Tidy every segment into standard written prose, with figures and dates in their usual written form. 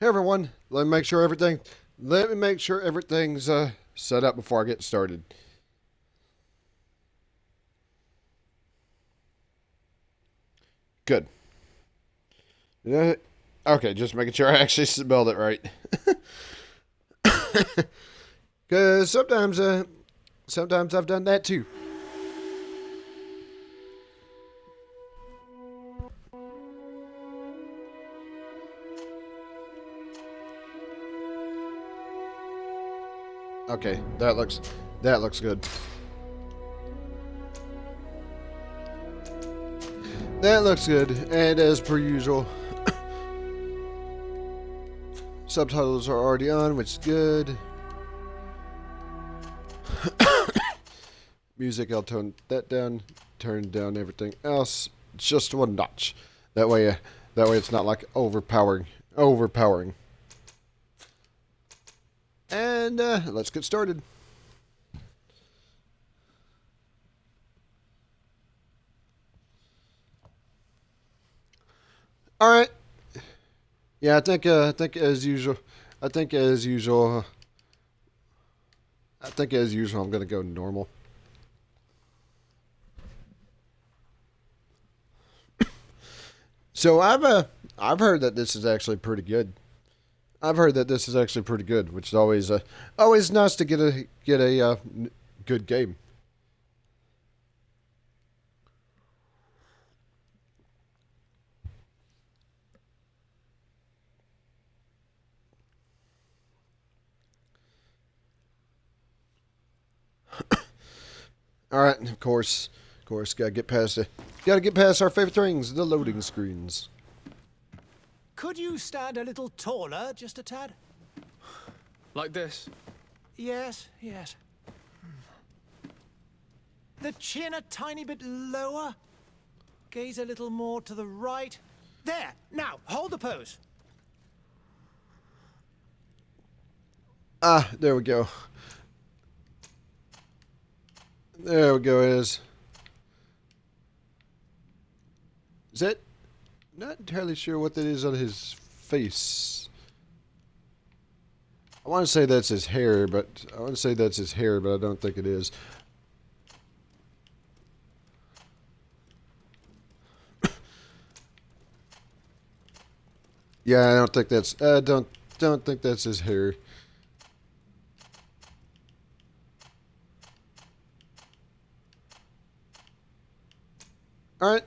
Hey everyone, let me make sure everything's set up before I get started. Good. Yeah, okay, just making sure I actually spelled it right. Cause sometimes I've done that too. Okay, that looks good. That looks good, and as per usual, subtitles are already on, which is good. Music, I'll tone that down, turn down everything else just one notch. That way it's not like overpowering. And let's get started. All right. Yeah, I think as usual. I think as usual. I think as usual. I'm gonna go normal. So I've heard that this is actually pretty good. I've heard that this is actually pretty good, which is always nice to get a good game. All right, of course, gotta get past our favorite things, the loading screens. Could you stand a little taller, just a tad? Like this? Yes, yes. The chin a tiny bit lower. Gaze a little more to the right. There! Now, hold the pose. Ah, there we go. There we go. Is that? Not entirely sure what that is on his face. I want to say that's his hair, but I don't think it is. Yeah, I don't think that's. Don't think that's his hair. All right.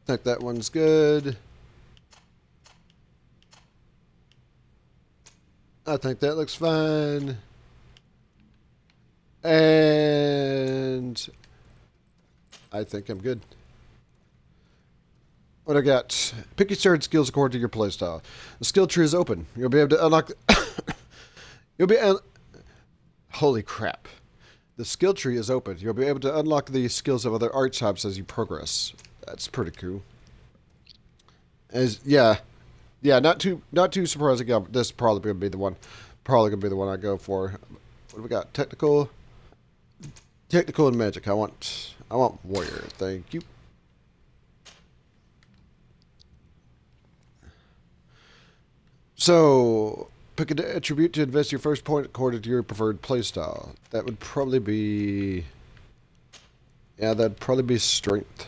I think that one's good. I think that looks fine. And I think I'm good. What I got? Pick your started skills according to your playstyle. The skill tree is open. You'll be able to unlock. You'll be. Holy crap! The skill tree is open. You'll be able to unlock the skills of other art types as you progress. That's pretty cool. Yeah, not too surprising. This is probably gonna be the one. Probably gonna be the one I go for. What do we got? Technical and magic. I want warrior. Thank you. So pick an attribute to invest your first point according to your preferred playstyle. That would probably be. Yeah, that'd probably be strength.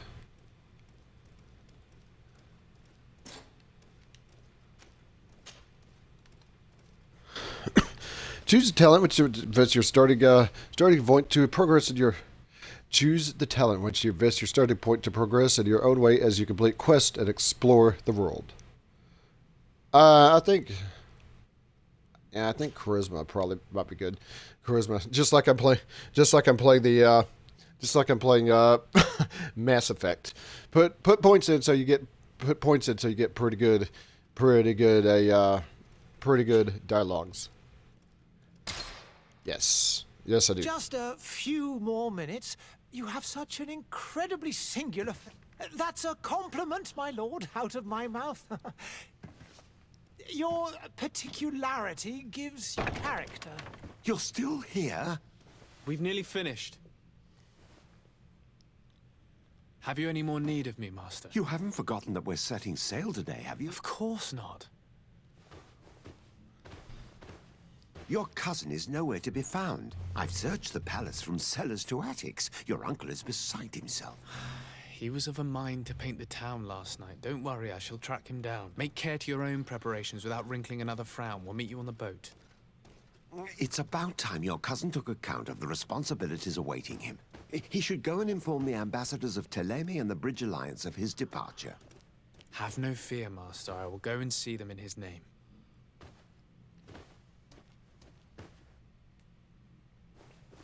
Choose a talent which invests your starting point to progress in your. Choose the talent which you invest your starting point to progress in your own way as you complete quests and explore the world. I think. Yeah, I think charisma probably might be good. Charisma, just like I'm playing Mass Effect. Put points in so you get pretty good pretty good dialogues. Yes, I do. Just a few more minutes. You have such an incredibly singular. That's a compliment, my lord, out of my mouth. Your particularity gives you character. You're still here? We've nearly finished. Have you any more need of me, Master? You haven't forgotten that we're setting sail today, have you? Of course not. Your cousin is nowhere to be found. I've searched the palace from cellars to attics. Your uncle is beside himself. He was of a mind to paint the town last night. Don't worry, I shall track him down. Make care to your own preparations without wrinkling another frown. We'll meet you on the boat. It's about time your cousin took account of the responsibilities awaiting him. He should go and inform the ambassadors of Telemi and the Bridge Alliance of his departure. Have no fear, Master. I will go and see them in his name.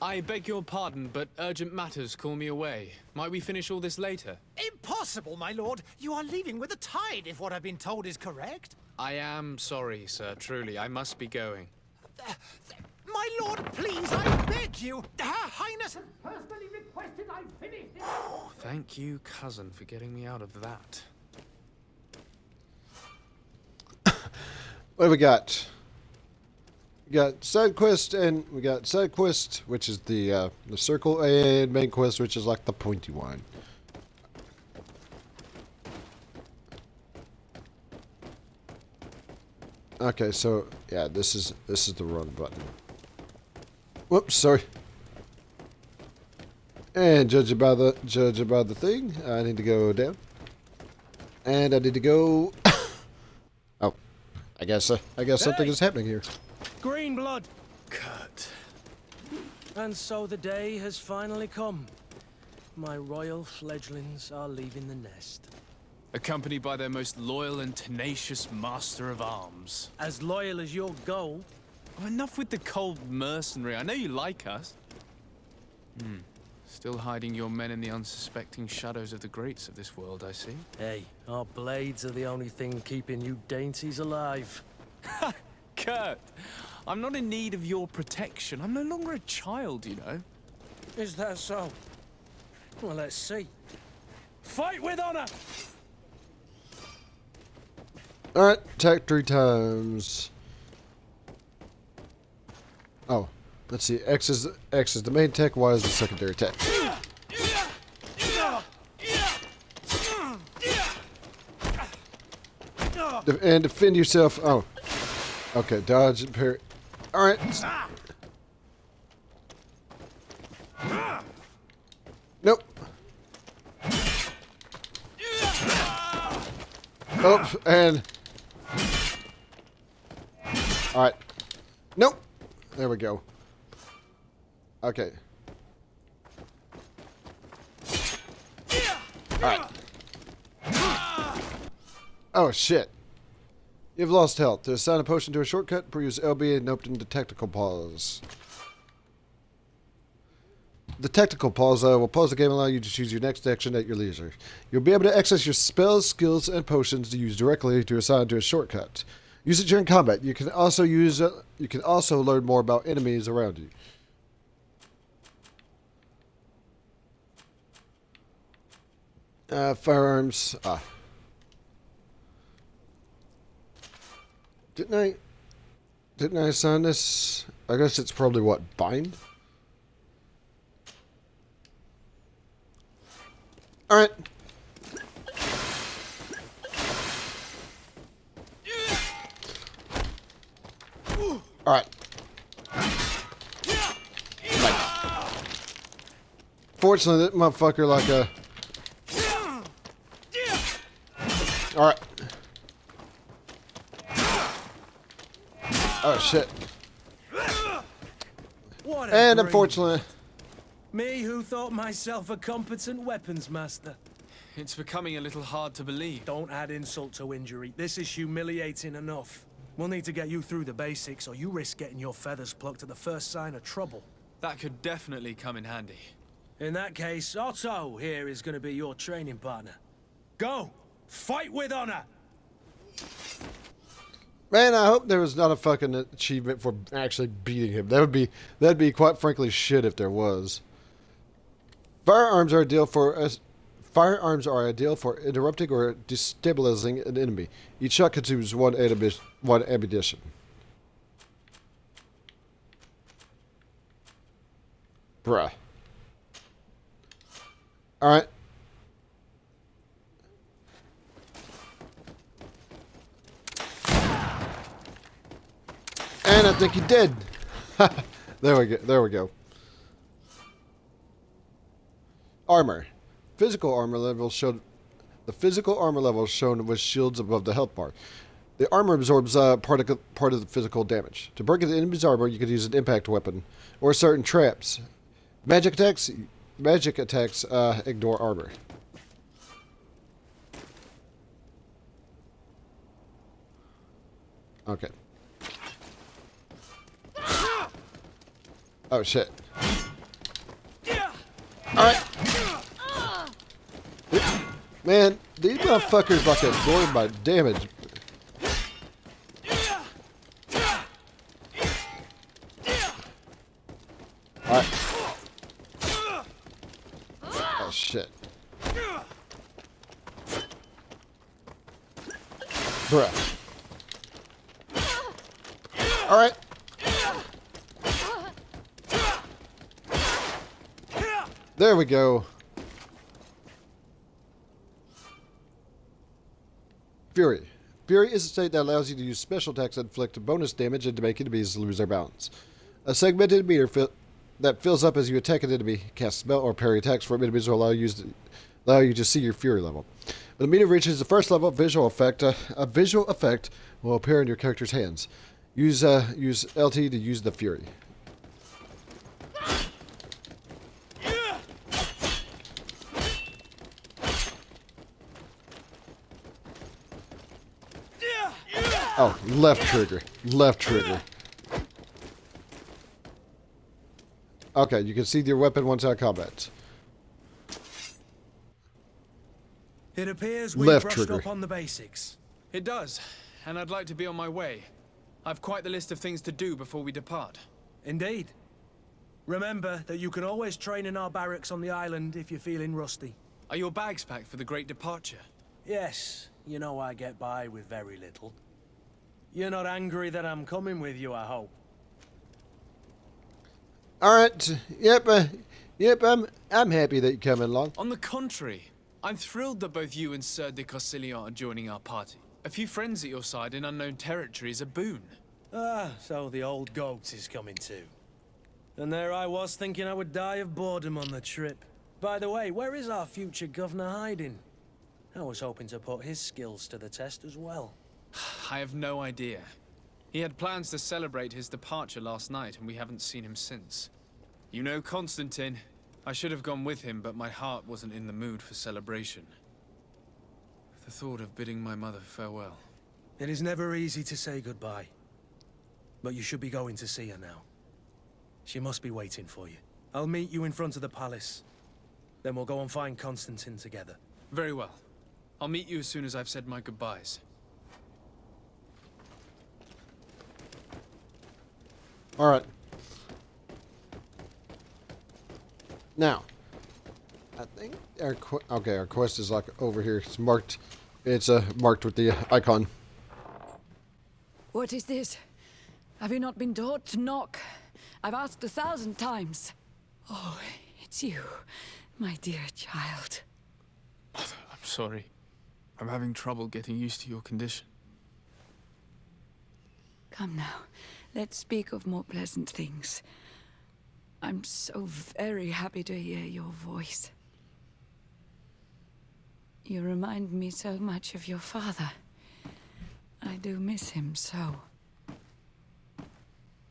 I beg your pardon, but urgent matters call me away. Might we finish all this later? Impossible, my lord. You are leaving with the tide, if what I've been told is correct. I am sorry, sir. Truly, I must be going. My lord, please, I beg you. Her Highness has personally requested I finish this. Thank you, cousin, for getting me out of that. What do we got? We got side quest, and we got side quest, which is the circle, and main quest, which is like the pointy one. Okay, so yeah, this is the run button. Whoops, sorry. And judging by the thing, I need to go down, and I need to go. Oh, I guess something is happening here. Green blood! Kurt. And so the day has finally come. My royal fledglings are leaving the nest. Accompanied by their most loyal and tenacious master of arms. As loyal as your goal. Oh, enough with the cold mercenary. I know you like us. Still hiding your men in the unsuspecting shadows of the greats of this world, I see. Hey, our blades are the only thing keeping you dainties alive. Kurt, I'm not in need of your protection. I'm no longer a child, you know. Is that so? Well, let's see. Fight with honor! Alright, attack 3 times. Oh, let's see. X is the main attack, Y is the secondary attack. And defend yourself. Oh. Okay, dodge and parry. Alright. Nope. Oh, and... Alright. Nope. There we go. Okay. Alright. Oh, shit. You've lost health. To assign a potion to a shortcut, use LB and open the tactical pause. The tactical pause will pause the game and allow you to choose your next action at your leisure. You'll be able to access your spells, skills, and potions to use directly to assign to a shortcut. Use it during combat. You can also learn more about enemies around you. Firearms. Didn't I assign this? I guess it's probably what, bind? Alright. Alright. Fortunately, that motherfucker like a... Alright. Oh, shit. What a And green. unfortunately... Me who thought myself a competent weapons master. It's becoming a little hard to believe. Don't add insult to injury. This is humiliating enough. We'll need to get you through the basics, or you risk getting your feathers plucked at the first sign of trouble. That could definitely come in handy. In that case, Otto here is going to be your training partner. Go! Fight with honor! Man, I hope there was not a fucking achievement for actually beating him. That'd be quite frankly shit if there was. Firearms are ideal for interrupting or destabilizing an enemy. Each shot consumes one ammunition. Bruh. Alright. And I think he did. There we go. There we go. Armor. Physical armor level showed. The physical armor level is shown with shields above the health bar. The armor absorbs part of the physical damage. To break an enemy's armor, you could use an impact weapon or certain traps. Magic attacks ignore armor. Okay. Oh shit. Alright. Man, these motherfuckers like absorb my damage. Alright. Oh shit. Bruh. Alright. There we go. Fury. Fury is a state that allows you to use special attacks that inflict bonus damage and to make enemies lose their balance. A segmented meter that fills up as you attack an enemy, cast spell, or parry attacks from enemies will allow you to see your Fury level. When the meter reaches the first level, a visual effect will appear in your character's hands. Use LT to use the Fury. Oh, left trigger. Left trigger. Okay, you can see your weapon once out of combat. It appears we Left brushed trigger. up on the basics. It does, and I'd like to be on my way. I've quite the list of things to do before we depart. Indeed. Remember that you can always train in our barracks on the island if you're feeling rusty. Are your bags packed for the great departure? Yes, you know I get by with very little. You're not angry that I'm coming with you, I hope. Alright. Yep, I'm happy that you're coming along. On the contrary, I'm thrilled that both you and Sir de Corsilian are joining our party. A few friends at your side in unknown territory is a boon. Ah, so the old goat is coming too. And there I was thinking I would die of boredom on the trip. By the way, where is our future governor hiding? I was hoping to put his skills to the test as well. I have no idea. He had plans to celebrate his departure last night, and we haven't seen him since. You know Constantine. I should have gone with him, but my heart wasn't in the mood for celebration. The thought of bidding my mother farewell. It is never easy to say goodbye. But you should be going to see her now. She must be waiting for you. I'll meet you in front of the palace. Then we'll go and find Constantine together. Very well. I'll meet you as soon as I've said my goodbyes. Alright. Now, I think our quest is like over here. It's marked. It's marked with the icon. What is this? Have you not been taught to knock? I've asked 1,000 times. Oh, it's you, my dear child. Mother, I'm sorry. I'm having trouble getting used to your condition. Come now, let's speak of more pleasant things. I'm so very happy to hear your voice. You remind me so much of your father. I do miss him so.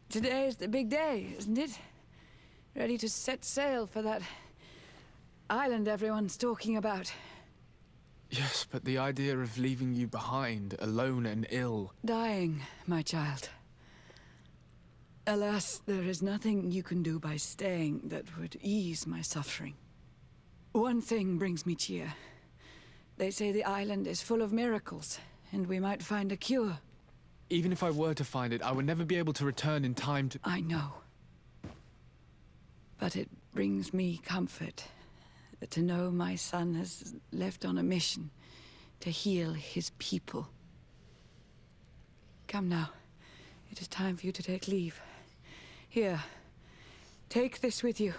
Today is the big day, isn't it? Ready to set sail for that island everyone's talking about. Yes, but the idea of leaving you behind, alone and ill... Dying, my child. Alas, there is nothing you can do by staying that would ease my suffering. One thing brings me cheer. They say the island is full of miracles, and we might find a cure. Even if I were to find it, I would never be able to return in time to... I know. But it brings me comfort to know my son has left on a mission to heal his people. Come now. It is time for you to take leave. Here, take this with you.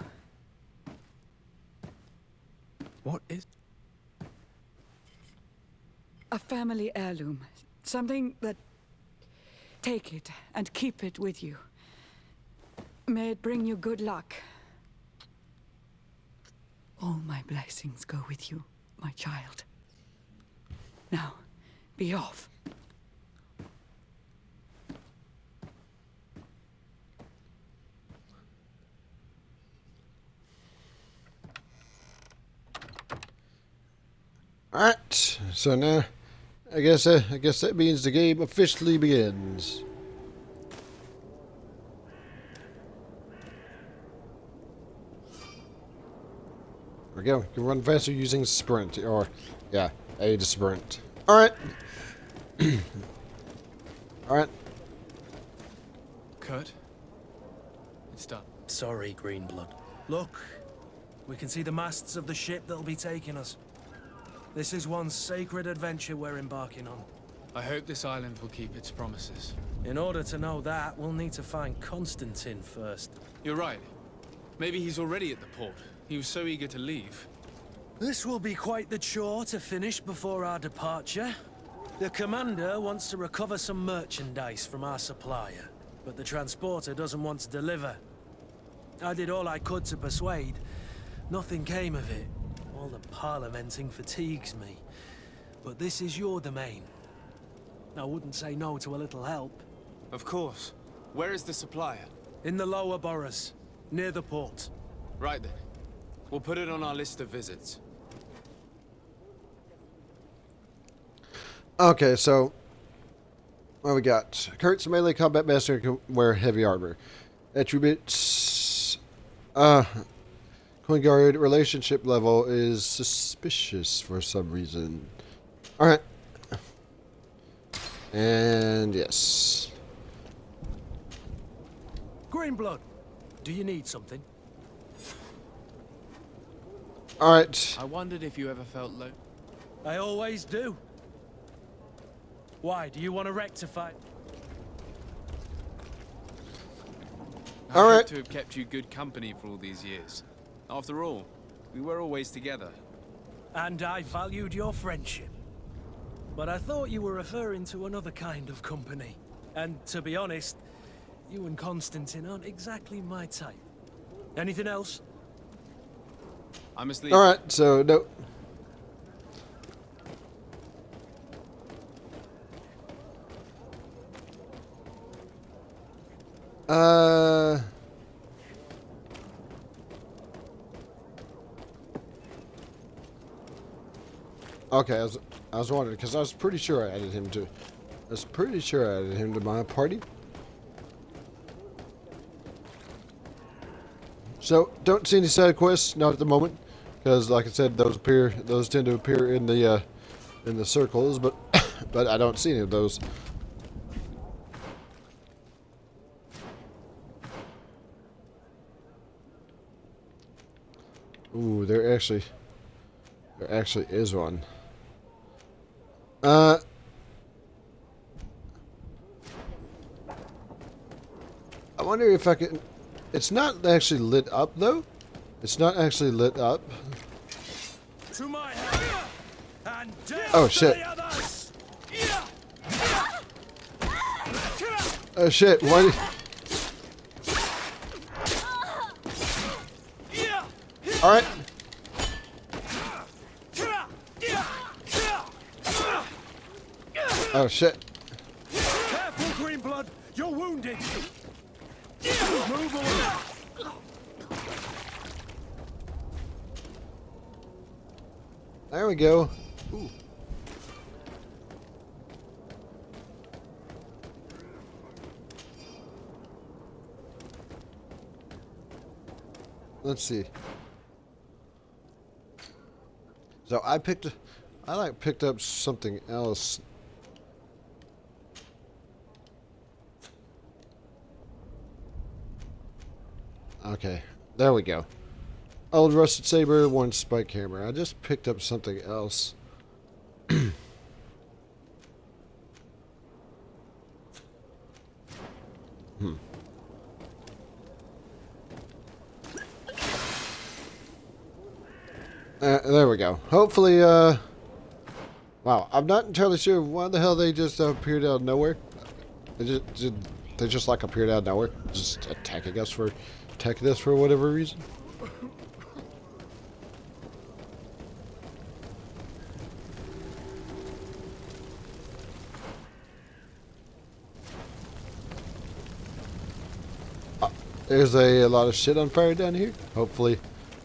What is... A family heirloom. Something that Take it and keep it with you. May it bring you good luck. All my blessings go with you, my child. Now, be off. Alright, so now I guess that means the game officially begins. There we go. You can run faster using sprint, or yeah, A to sprint. Alright. Alright. Kurt, it's done. Sorry, Greenblood. Look, we can see the masts of the ship that'll be taking us. This is one sacred adventure we're embarking on. I hope this island will keep its promises. In order to know that, we'll need to find Constantine first. You're right. Maybe he's already at the port. He was so eager to leave. This will be quite the chore to finish before our departure. The commander wants to recover some merchandise from our supplier, but the transporter doesn't want to deliver. I did all I could to persuade. Nothing came of it. All the parliamenting fatigues me. But this is your domain. I wouldn't say no to a little help. Of course. Where is the supplier? In the lower boroughs, near the port. Right then. We'll put it on our list of visits. Okay, so what we got? Kurt's melee combat master can wear heavy armor. Attributes. Coin Guard relationship level is suspicious for some reason. Alright. And yes. Greenblood, do you need something? Alright. I wondered if you ever felt low. I always do. Why, do you want to rectify? I All right. hope to have kept you good company for all these years. After all, we were always together. And I valued your friendship. But I thought you were referring to another kind of company. And to be honest, you and Constantine aren't exactly my type. Anything else? I must leave. Alright, so no. Okay, I was wondering because I was pretty sure I added him to. My party. So don't see any side quests, not at the moment, because like I said, those tend to appear in the circles, but but I don't see any of those. Ooh, there actually is one. I wonder if I can. It's not actually lit up though. It's not actually lit up. To my head, and death Oh to shit! the others! Oh shit! Why? All right. Oh shit! Careful, Greenblood! You're wounded! Move away! There we go. Ooh. Let's see. So I picked up something else. Okay, there we go. Old rusted saber, one spike hammer. I just picked up something else. There we go. Hopefully, wow, I'm not entirely sure why the hell they just appeared out of nowhere. They just like appeared out of nowhere, just attacking us for whatever reason. There's a lot of shit on fire down here. Hopefully,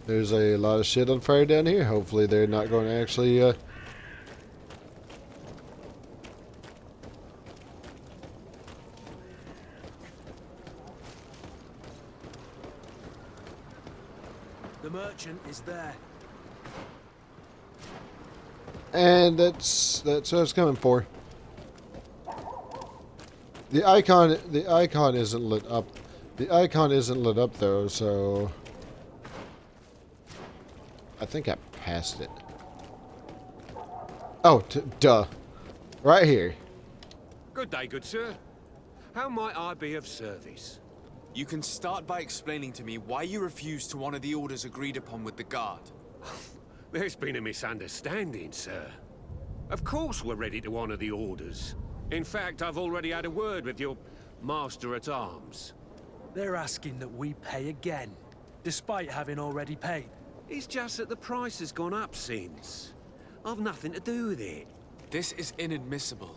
there's a lot of shit on fire down here. Hopefully, they're not going to actually. The merchant is there. And that's what I was coming for. The icon isn't lit up. The icon isn't lit up though, so I think I passed it. Oh, duh. Right here. Good day, good sir. How might I be of service? You can start by explaining to me why you refused to honor the orders agreed upon with the guard. There's been a misunderstanding, sir. Of course we're ready to honor the orders. In fact, I've already had a word with your master-at-arms. They're asking that we pay again, despite having already paid. It's just that the price has gone up since. I've nothing to do with it. This is inadmissible.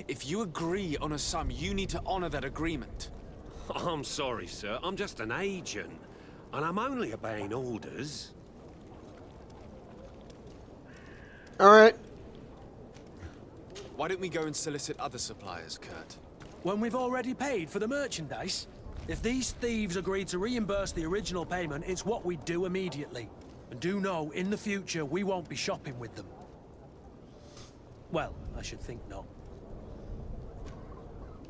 If you agree on a sum, you need to honor that agreement. I'm sorry, sir. I'm just an agent. And I'm only obeying orders. Alright. Why don't we go and solicit other suppliers, Kurt? When we've already paid for the merchandise? If these thieves agree to reimburse the original payment, it's what we do immediately. And do know, in the future, we won't be shopping with them. Well, I should think not.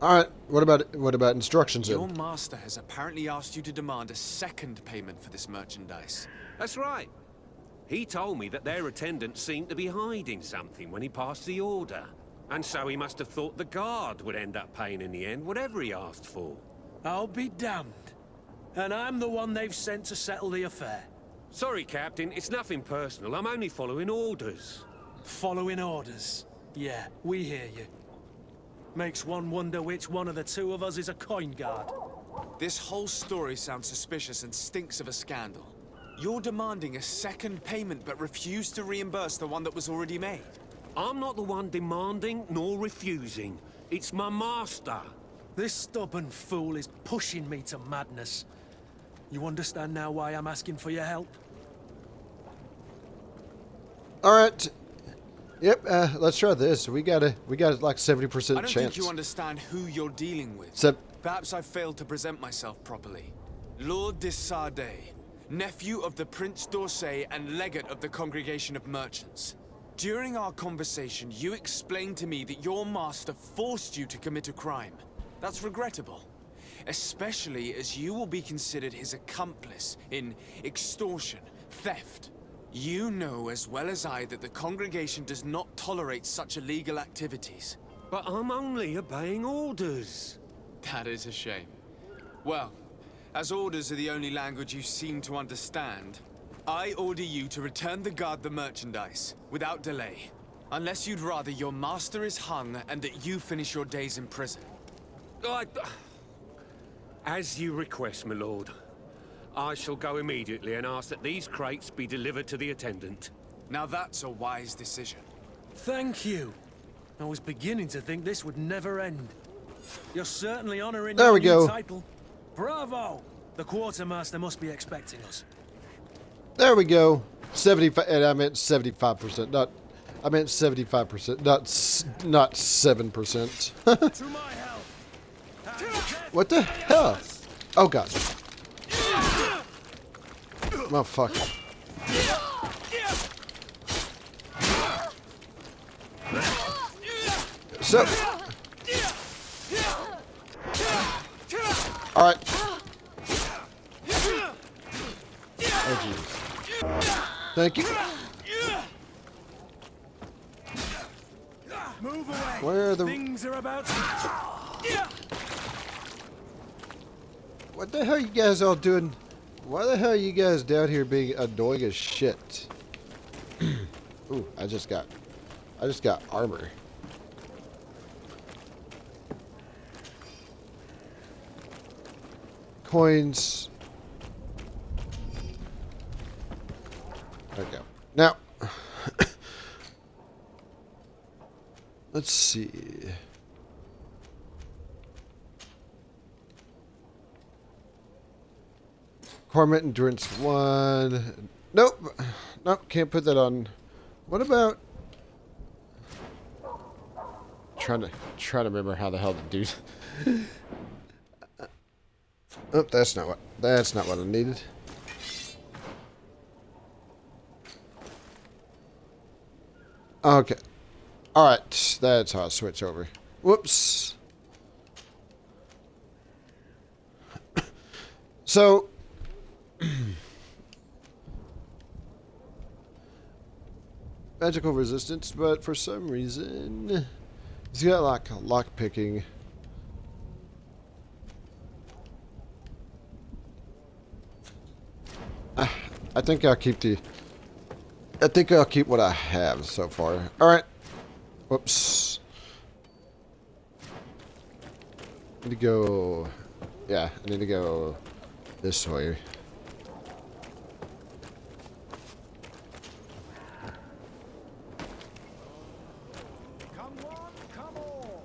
Alright, what about instructions then? Your master has apparently asked you to demand a second payment for this merchandise. That's right. He told me that their attendant seemed to be hiding something when he passed the order. And so he must have thought the guard would end up paying in the end, whatever he asked for. I'll be damned. And I'm the one they've sent to settle the affair. Sorry, Captain, it's nothing personal. I'm only following orders. Following orders. Yeah, we hear you. Makes one wonder which one of the two of us is a coin guard. This whole story sounds suspicious and stinks of a scandal. You're demanding a second payment but refuse to reimburse the one that was already made. I'm not the one demanding nor refusing. It's my master. This stubborn fool is pushing me to madness. You understand now why I'm asking for your help? Alright. Yep, let's try this. We got like 70% I don't chance. think you understand who you're dealing with. Perhaps I failed to present myself properly. Lord de Sardet, nephew of the Prince d'Orsay and legate of the Congregation of Merchants. During our conversation, you explained to me that your master forced you to commit a crime. That's regrettable, especially as you will be considered his accomplice in extortion, theft. You know as well as I that the congregation does not tolerate such illegal activities. But I'm only obeying orders. That is a shame. Well, as orders are the only language you seem to understand, I order you to return the guard the merchandise, without delay. Unless you'd rather your master is hung and that you finish your days in prison. As you request, my lord. I shall go immediately and ask that these crates be delivered to the attendant. Now that's a wise decision. Thank you. I was beginning to think this would never end. You're certainly honoring There your we new go. title. Bravo! The quartermaster must be expecting us. There we go. 75, and I meant 75%. I meant 75%, not 7%. To my help. What the hell? Oh god. Motherfucker. So. Alright. Oh jeez. Thank you. Move away. Where are the... Things are about to... What the hell are you guys all doing? Why the hell are you guys down here being annoying as shit? Ooh, I just got armor. coins. There we go. Now, let's see. Requirement endurance 1. Nope. Nope, can't put that on. What about trying to remember how the hell to do. Oh, that's not what I needed. Okay. Alright, that's how I switch over. Whoops. So magical resistance, but for some reason he's got like lock picking. I think I'll keep what I have so far. Alright. Whoops. Need to go. Yeah, I need to go this way. Come one, come all.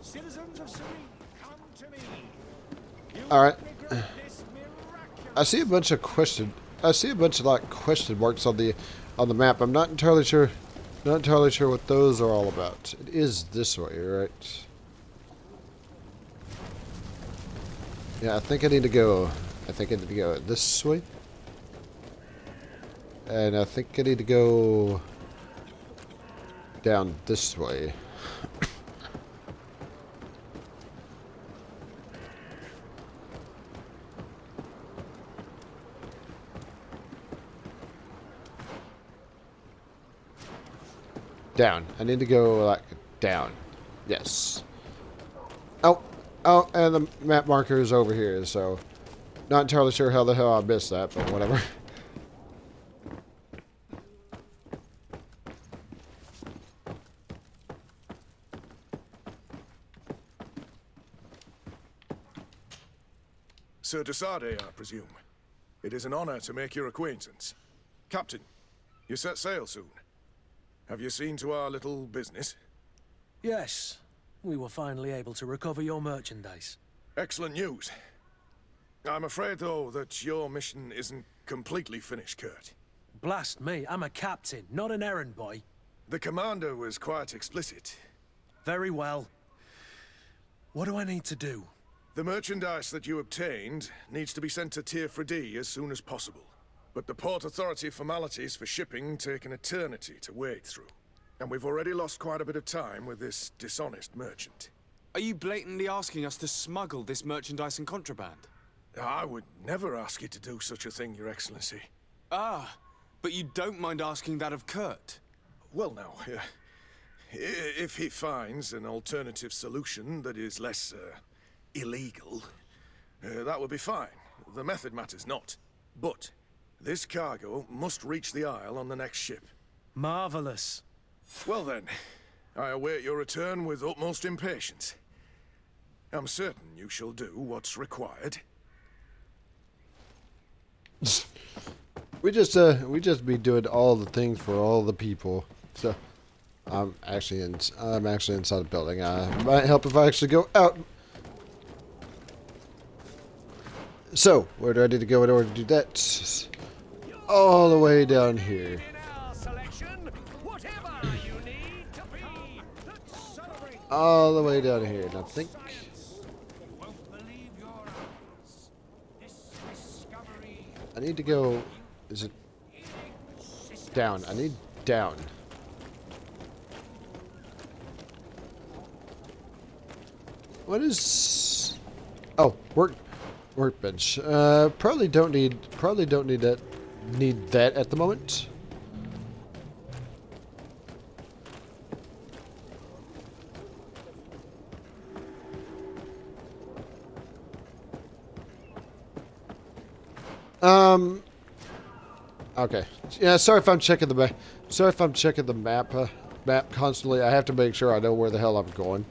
Citizens of Serene, come to me. Alright. I see a bunch of like question marks on the map. I'm not entirely sure what those are all about. It is this way, right? Yeah, I think I need to go this way. And I think I need to go down this way. Down. I need to go, like, down. Yes. Oh, and the map marker is over here, so not entirely sure how the hell I missed that, but whatever. Sir Desade, I presume. It is an honor to make your acquaintance. Captain, you set sail soon. Have you seen to our little business? Yes. We were finally able to recover your merchandise. Excellent news. I'm afraid, though, that your mission isn't completely finished, Kurt. Blast me, I'm a captain, not an errand boy. The commander was quite explicit. Very well. What do I need to do? The merchandise that you obtained needs to be sent to Tier 4D as soon as possible. But the Port Authority formalities for shipping take an eternity to wade through. And we've already lost quite a bit of time with this dishonest merchant. Are you blatantly asking us to smuggle this merchandise and contraband? I would never ask you to do such a thing, Your Excellency. Ah, but you don't mind asking that of Kurt? Well, now, if he finds an alternative solution that is less, illegal, that would be fine. The method matters not. But this cargo must reach the Isle on the next ship. Marvelous. Well then, I await your return with utmost impatience. I'm certain you shall do what's required. We just be doing all the things for all the people. So I'm actually inside the building. Might help if I actually go out. So where do I need to go in order to do that? All the way down here. All the way down here, and I think I need to go. Is it down? I need down. What is? Oh, workbench. Probably don't need that. Need that at the moment. Okay. Yeah, sorry if I'm checking the map. Sorry if I'm checking the map constantly. I have to make sure I know where the hell I'm going.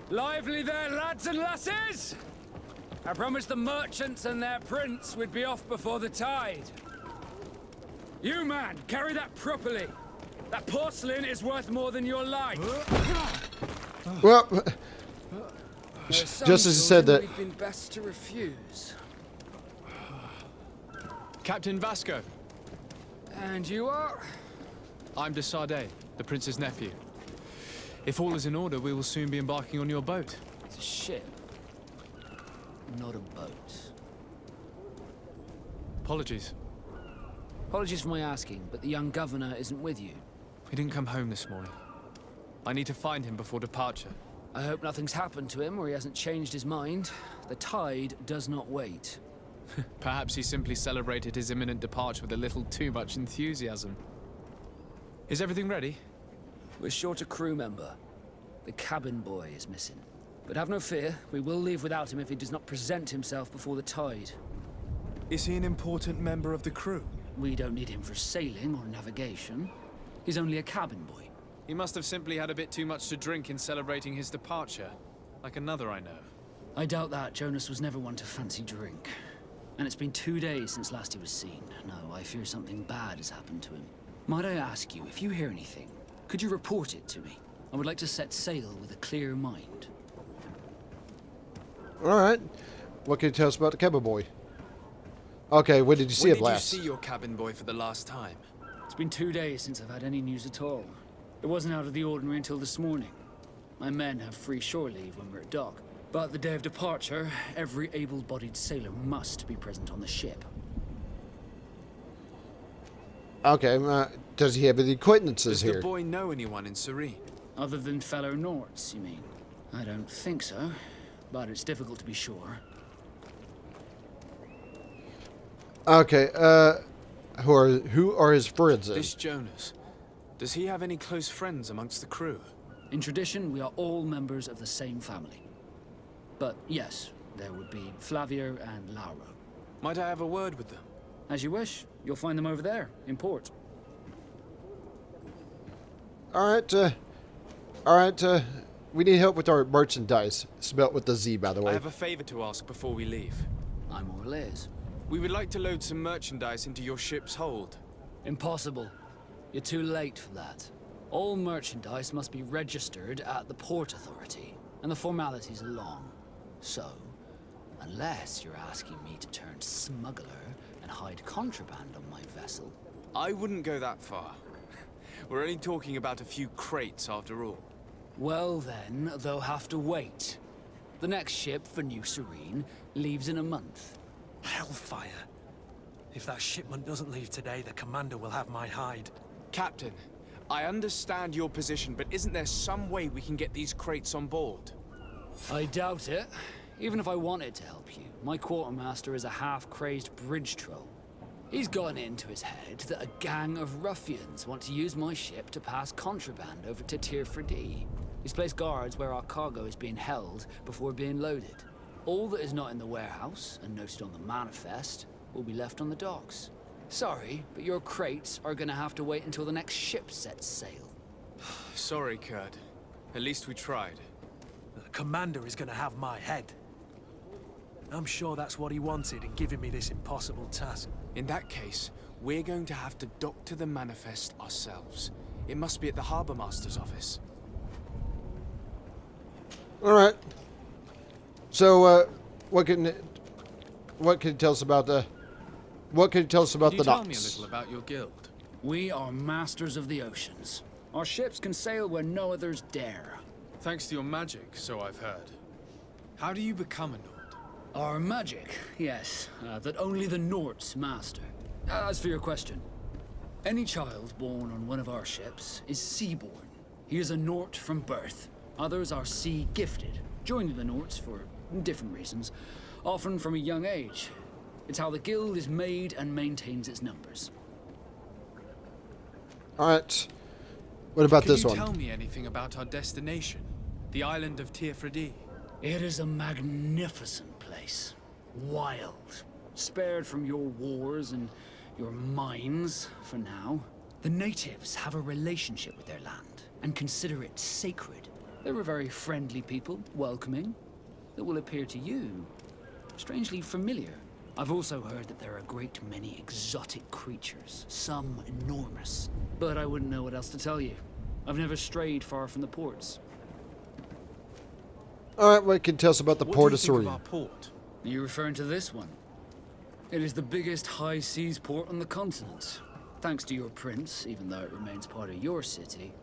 Lively there, lads and lasses! I promised the merchants and their prince we'd be off before the tide. You, man, carry that properly. That porcelain is worth more than your life. Well, just as you said that. We've been best to refuse. Captain Vasco. And you are? I'm de Sardet, the prince's nephew. If all is in order, we will soon be embarking on your boat. It's a ship, not a boat. Apologies. Apologies for my asking, but the young governor isn't with you. He didn't come home this morning. I need to find him before departure. I hope nothing's happened to him or he hasn't changed his mind. The tide does not wait. Perhaps he simply celebrated his imminent departure with a little too much enthusiasm. Is everything ready? We're short a crew member. The cabin boy is missing. But have no fear, we will leave without him if he does not present himself before the tide. Is he an important member of the crew? We don't need him for sailing or navigation. He's only a cabin boy. He must have simply had a bit too much to drink in celebrating his departure. Like another I know. I doubt that. Jonas was never one to fancy drink. And it's been 2 days since last he was seen. No, I fear something bad has happened to him. Might I ask you, if you hear anything, could you report it to me? I would like to set sail with a clear mind. Alright. What can you tell us about the cabin boy? Okay, when did you see him last? When did you see your cabin boy for the last time? It's been 2 days since I've had any news at all. It wasn't out of the ordinary until this morning. My men have free shore leave when we're at dock. But the day of departure, every able-bodied sailor must be present on the ship. Okay, does he have any acquaintances Does here? the boy know anyone in Serene? Other than fellow Norts, you mean? I don't think so, but it's difficult to be sure. Okay, who are his friends then? This Jonas. Does he have any close friends amongst the crew? In tradition, we are all members of the same family. But yes, there would be Flavio and Lauro. Might I have a word with them? As you wish. You'll find them over there, in port. Alright, we need help with our merchandise. Spelt with the Z, by the way. I have a favor to ask before we leave. I'm all ears. We would like to load some merchandise into your ship's hold. Impossible. You're too late for that. All merchandise must be registered at the Port Authority, and the formalities are long. So, unless you're asking me to turn smuggler and hide contraband on my vessel... I wouldn't go that far. We're only talking about a few crates after all. Well then, they'll have to wait. The next ship for New Serene leaves in a month. Hellfire. If that shipment doesn't leave today, the commander will have my hide. Captain, I understand your position, but isn't there some way we can get these crates on board? I doubt it. Even if I wanted to help you, my quartermaster is a half-crazed bridge troll. He's gotten it into his head that a gang of ruffians want to use my ship to pass contraband over to Tir-Fredee. He's placed guards where our cargo is being held before being loaded. All that is not in the warehouse, and noted on the manifest, will be left on the docks. Sorry, but your crates are gonna have to wait until the next ship sets sail. Sorry, Kurt. At least we tried. The commander is going to have my head. I'm sure that's what he wanted in giving me this impossible task. In that case, we're going to have to dock to the manifest ourselves. It must be at the Harbour Master's office. Alright. So, what can you tell us about the... What can you tell us about Can the you tell docks? me a little about your guild? We are masters of the oceans. Our ships can sail where no others dare. Thanks to your magic, so I've heard. How do you become a Nord? Our magic, yes, that only the Norts master. As for your question, any child born on one of our ships is sea-born. He is a Nort from birth. Others are sea-gifted, joining the Norts for different reasons, often from a young age. It's how the guild is made and maintains its numbers. Alright. What about this one? Can you tell me anything about our destination? The island of Tir-Fredee? It is a magnificent place. Wild. Spared from your wars and your mines, for now. The natives have a relationship with their land, and consider it sacred. They're a very friendly people, welcoming, that will appear to you strangely familiar. I've also heard that there are a great many exotic creatures, some enormous. But I wouldn't know what else to tell you. I've never strayed far from the ports. Alright, what can you tell us about the port of What do you think Serene? of our port? Are you referring to this one? It is the biggest high seas port on the continent. Thanks to your prince, even though it remains part of your city,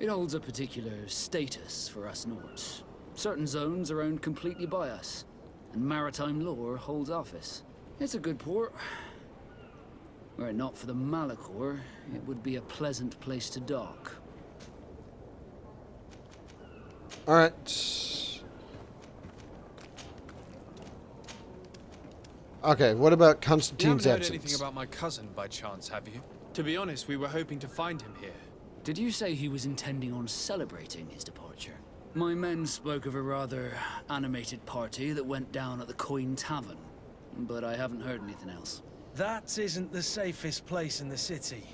it holds a particular status for us Nords. Certain zones are owned completely by us, and maritime law holds office. It's a good port. Were it not for the Malachor, it would be a pleasant place to dock. Alright. Okay, what about You Constantine's haven't heard absence? anything about my cousin by chance, have you? To be honest, we were hoping to find him here. Did you say he was intending on celebrating his departure? My men spoke of a rather animated party that went down at the Coin Tavern, but I haven't heard anything else. That isn't the safest place in the city.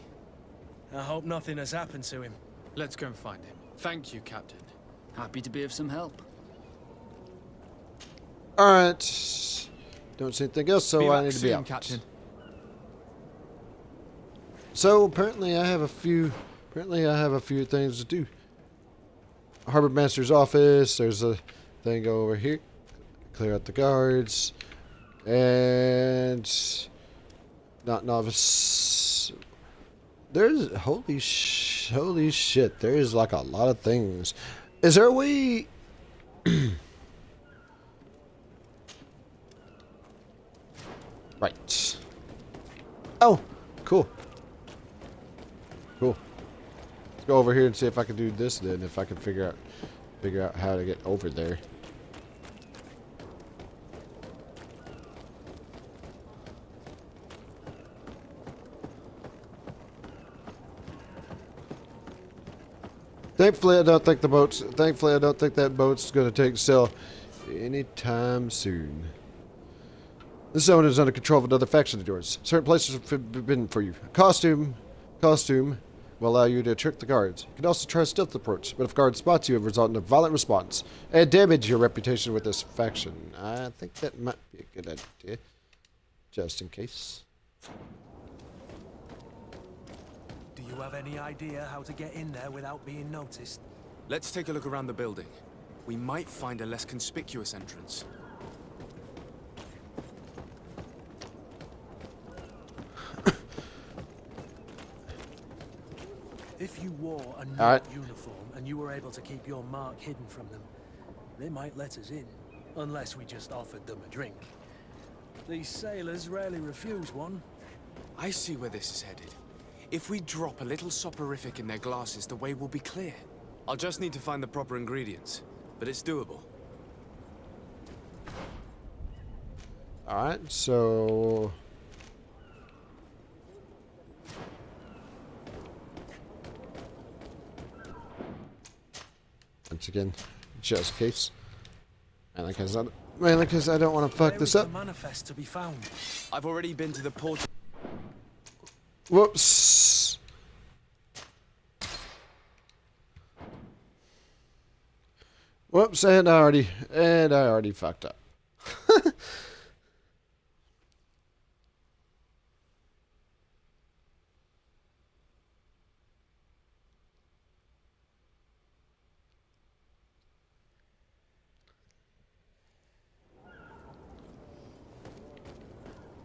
I hope nothing has happened to him. Let's go and find him. Thank you, Captain. Happy to be of some help. Alright. Don't see anything else, so I need to be out. Captain. So apparently I have a few things to do. Harbor Master's office, there's a thing over here. Clear out the guards. And not novice. There's holy shit, there's like a lot of things. Is there a way right. Oh, cool. Cool. Let's go over here and see if I can do this then, if I can figure out how to get over there. Thankfully, I don't think that boat's going to take sail anytime soon. This zone is under control of another faction of yours. Certain places are forbidden for you. Costume will allow you to trick the guards. You can also try a stealth approach, but if guards spot you, it will result in a violent response and damage your reputation with this faction. I think that might be a good idea, just in case. Do you have any idea how to get in there without being noticed? Let's take a look around the building. We might find a less conspicuous entrance. If you wore a Alright. uniform and you were able to keep your mark hidden from them, they might let us in, unless we just offered them a drink. These sailors rarely refuse one. I see where this is headed. If we drop a little soporific in their glasses, the way will be clear. I'll just need to find the proper ingredients, but it's doable. Alright, so once again, just in case. Mainly because I don't want to fuck Where this is up. the manifest to be found? I've already been to the port. Whoops. Whoops, and I already fucked up.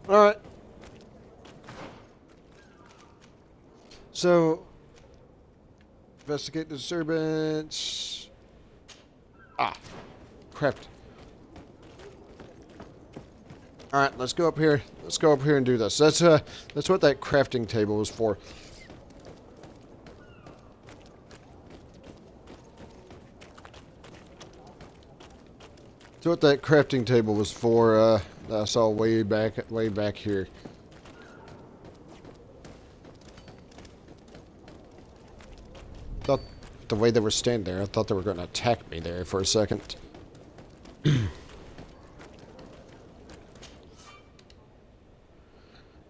All right. So, investigate disturbance. Ah, crap. All right, let's go up here. Let's go up here and do this. That's what that crafting table was for. That's what that crafting table was for. That I saw way back here. Thought the way they were standing there, I thought they were going to attack me there for a second.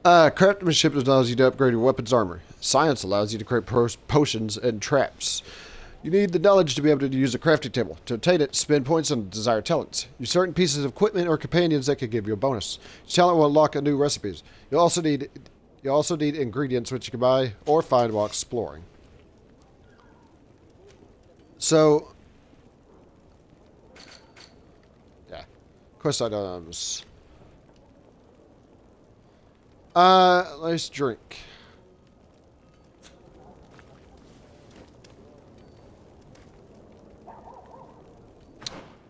Craftsmanship allows you to upgrade your weapons armor. Science allows you to create potions and traps. You need the knowledge to be able to use a crafting table. To obtain it, spend points on desired talents. Use certain pieces of equipment or companions that could give you a bonus. Each talent will unlock a new recipes. You'll also need ingredients which you can buy or find while exploring. So, yeah, quest items. Let's drink.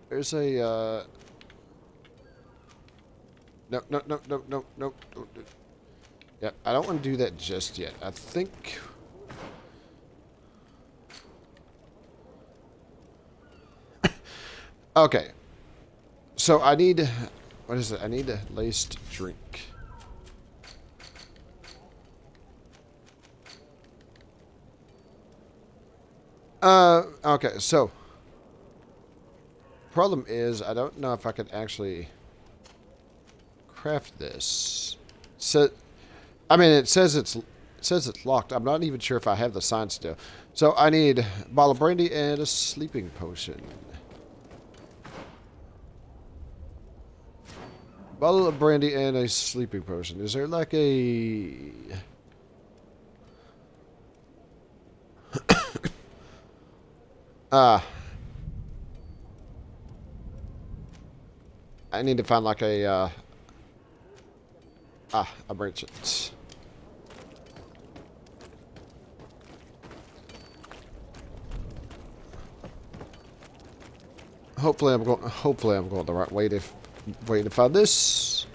There's a, no. Yeah, I don't want to do that just yet. I think... Okay. So I need... What is it? I need a laced drink. Okay, so... Problem is, I don't know if I can actually craft this. I mean, it says it's locked. I'm not even sure if I have the sign still. So I need a bottle of brandy and a sleeping potion. Bottle of brandy and a sleeping potion. Is there like a... I need to find like a merchant. Hopefully I'm going the right way to find this.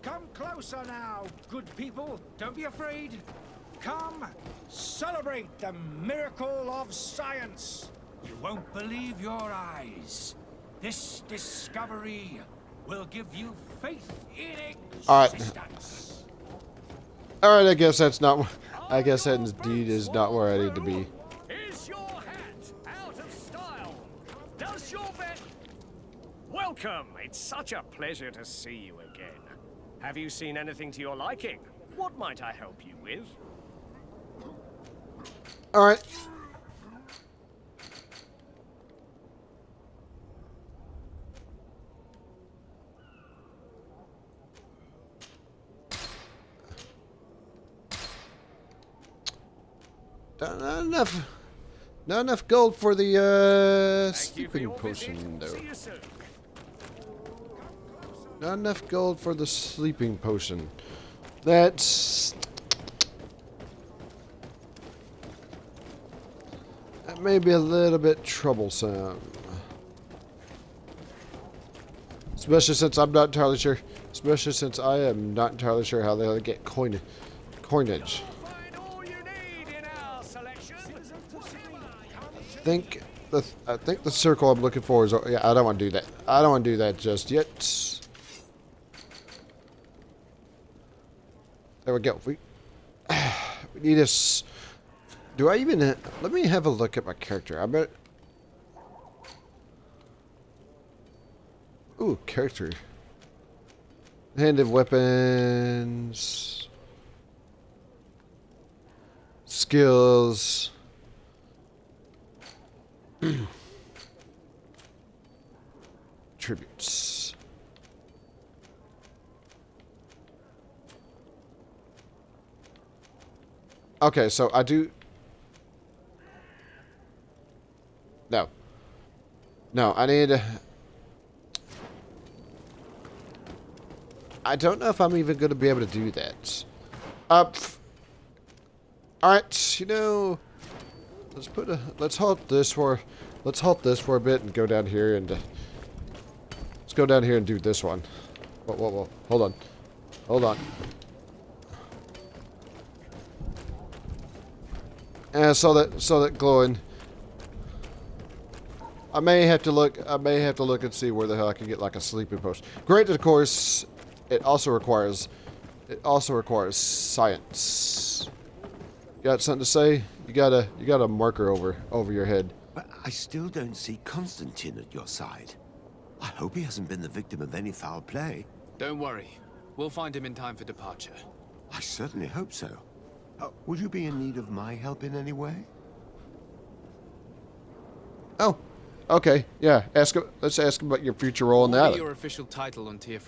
Come closer now, good people. Don't be afraid. Come, celebrate the miracle of science. You won't believe your eyes. This discovery will give you faith in existence. All right, I guess that's not. I guess that indeed is not where I need to be. Is your hat out of style? Does your bet? Welcome. It's such a pleasure to see you again. Have you seen anything to your liking? What might I help you with? All right. Not enough gold for the sleeping potion, though. Not enough gold for the sleeping potion. That may be a little bit troublesome. Especially since I'm not entirely sure. Especially since I am not entirely sure how they'll get coinage. I think the circle I'm looking for is. Yeah, I don't want to do that. I don't want to do that just yet. There we go. We need a. Do I even? Let me have a look at my character. I bet. Ooh, character. Handed weapons. Skills. Tributes. Okay, so I do. No. No, I need. I don't know if I'm even going to be able to do that. Alright, you know. Let's halt this for a bit and go down here and let's go down here and do this one. Whoa. Hold on. And I saw that glowing. I may have to look and see where the hell I can get like a sleeping potion. Granted, of course, it also requires science. Got something to say? You got a marker over your head. But I still don't see Constantine at your side. I hope he hasn't been the victim of any foul play. Don't worry. We'll find him in time for departure. I certainly hope so. Would you be in need of my help in any way? Oh, okay. Yeah, ask him. Let's ask him about your future role in What the will be island. your official title on Tier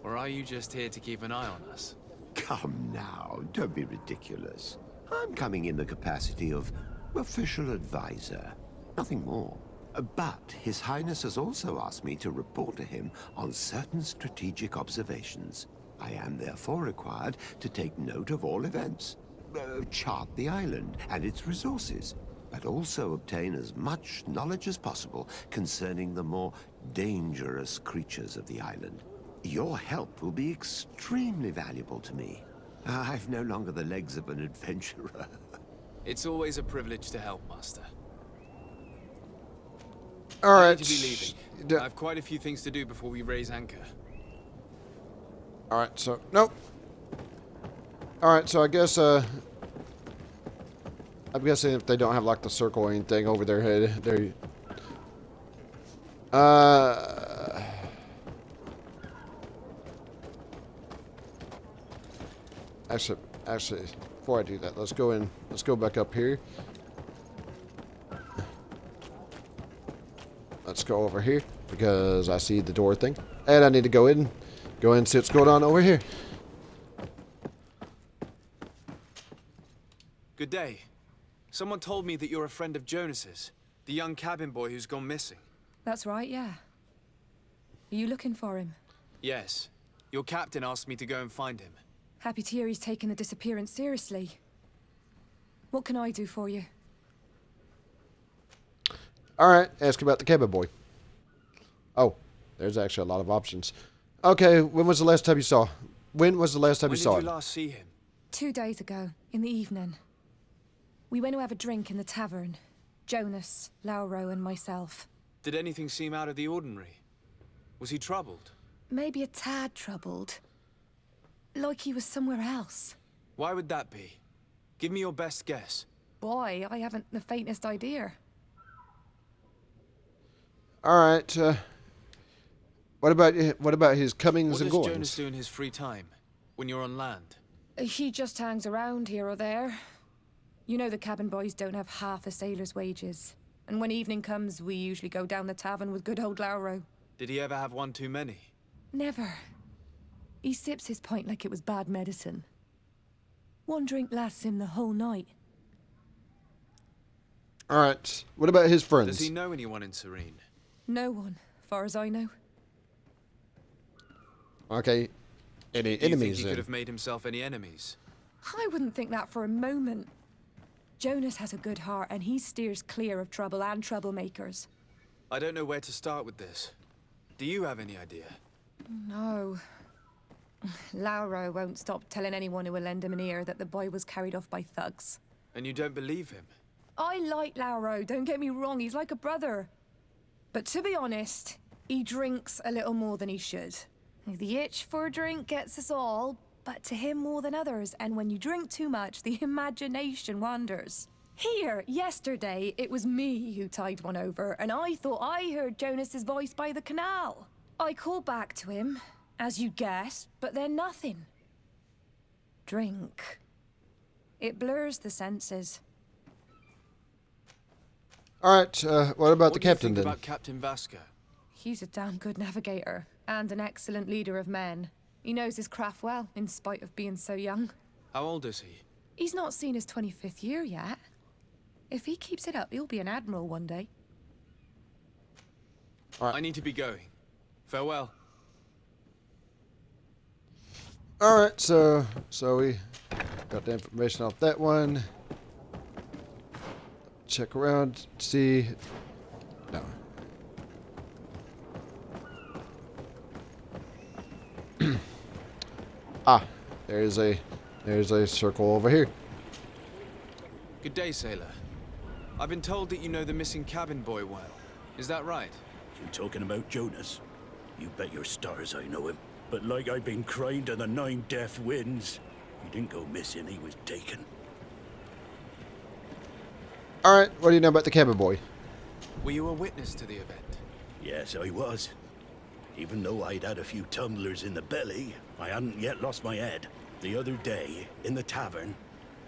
Or are you just here to keep an eye on us? Come now, don't be ridiculous. I'm coming in the capacity of official advisor. Nothing more. But His Highness has also asked me to report to him on certain strategic observations. I am therefore required to take note of all events, chart the island and its resources, but also obtain as much knowledge as possible concerning the more dangerous creatures of the island. Your help will be extremely valuable to me. I've no longer the legs of an adventurer. It's always a privilege to help, Master. All I right. need to be leaving. I have quite a few things to do before we raise anchor. All right. So nope. All right. So I guess I'm guessing if they don't have like the circle or anything over their head, they Actually, before I do that, let's go in. Let's go back up here. Let's go over here because I see the door thing, and I need to go in and see what's going on over here. Good day. Someone told me that you're a friend of Jonas's, the young cabin boy who's gone missing. That's right, yeah. Are you looking for him? Yes. Your captain asked me to go and find him. Happy to hear he's taken the disappearance seriously. What can I do for you? All right, ask about the cabin boy. Oh, there's actually a lot of options. Okay, when was the last time you saw? When was the last time you saw When did him? you last see him? 2 days ago, in the evening. We went to have a drink in the tavern. Jonas, Lauro, and myself. Did anything seem out of the ordinary? Was he troubled? Maybe a tad troubled. Like he was somewhere else. Why would that be? Give me your best guess. Boy, I haven't the faintest idea. All right. What about his comings and What goings? does Jonas do in his free time when you're on land? He just hangs around here or there. You know the cabin boys don't have half a sailor's wages. And when evening comes, we usually go down the tavern with good old Lauro. Did he ever have one too many? Never. He sips his pint like it was bad medicine. One drink lasts him the whole night. All right. What about his friends? Does he know anyone in Serene? No one, far as I know. Okay. Any Do you think enemies he then? could have made himself any enemies? I wouldn't think that for a moment. Jonas has a good heart and he steers clear of trouble and troublemakers. I don't know where to start with this. Do you have any idea? No. Lauro won't stop telling anyone who will lend him an ear that the boy was carried off by thugs. And you don't believe him? I like Lauro, don't get me wrong, he's like a brother. But to be honest, he drinks a little more than he should. The itch for a drink gets us all, but to him more than others, and when you drink too much, the imagination wanders. Here, yesterday, it was me who tied one over, and I thought I heard Jonas's voice by the canal. I called back to him, as you guessed, but then nothing. Drink. It blurs the senses. All right. What about the captain What do you think then? about Captain Vasco? He's a damn good navigator, and an excellent leader of men. He knows his craft well, in spite of being so young. How old is he? He's not seen his 25th year yet. If he keeps it up, he'll be an admiral one day. I need to be going. Farewell. All right. So we got the information off that one. Check around. See. No. There's a circle over here. Good day, sailor. I've been told that you know the missing cabin boy well. Is that right? You talking about Jonas? You bet your stars I know him. But like I've been crying to the 9 deaf winds, he didn't go missing, he was taken. All right. What do you know about the cabin boy? Were you a witness to the event? Yes, I was. Even though I'd had a few tumblers in the belly, I hadn't yet lost my head. The other day, in the tavern,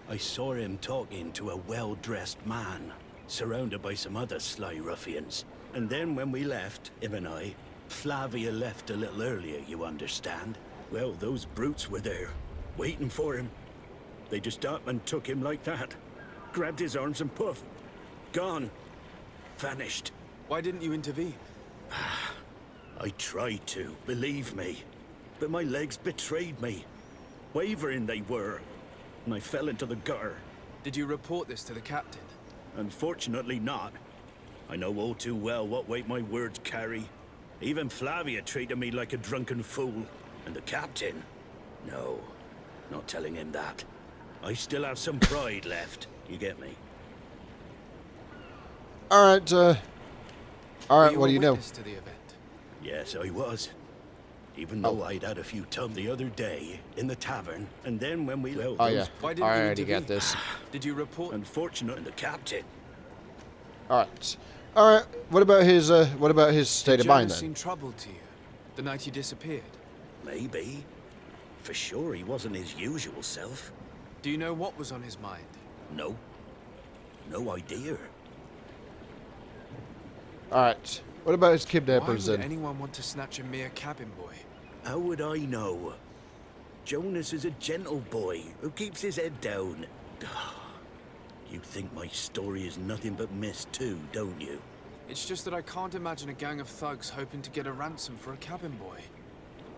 I saw him talking to a well-dressed man, surrounded by some other sly ruffians. And then when we left, him and I, Flavia left a little earlier, you understand? Well, those brutes were there, waiting for him. They just up and took him like that. Grabbed his arms and poof. Gone. Vanished. Why didn't you intervene? I tried to, believe me. But my legs betrayed me. Wavering they were. And I fell into the gutter. Did you report this to the captain? Unfortunately not. I know all too well what weight my words carry. Even Flavia treated me like a drunken fool. And the captain? No, not telling him that. I still have some pride left. You get me? Alright, what do you know? To the event? Yes, I was. Even though I'd had a few the other day in the tavern, and then when we... Well, Oh, yeah. Why I didn't you already intervene? got this. Did you report? Unfortunately, the captain. Alright. Alright, what about his state of mind Jonas then? seem troubled to you? The night he disappeared? Maybe. For sure, he wasn't his usual self. Do you know what was on his mind? No. No idea. Alright. What about his Why kidnappers would then? anyone want to snatch a mere cabin boy? How would I know? Jonas is a gentle boy who keeps his head down. You think my story is nothing but mist too, don't you? It's just that I can't imagine a gang of thugs hoping to get a ransom for a cabin boy.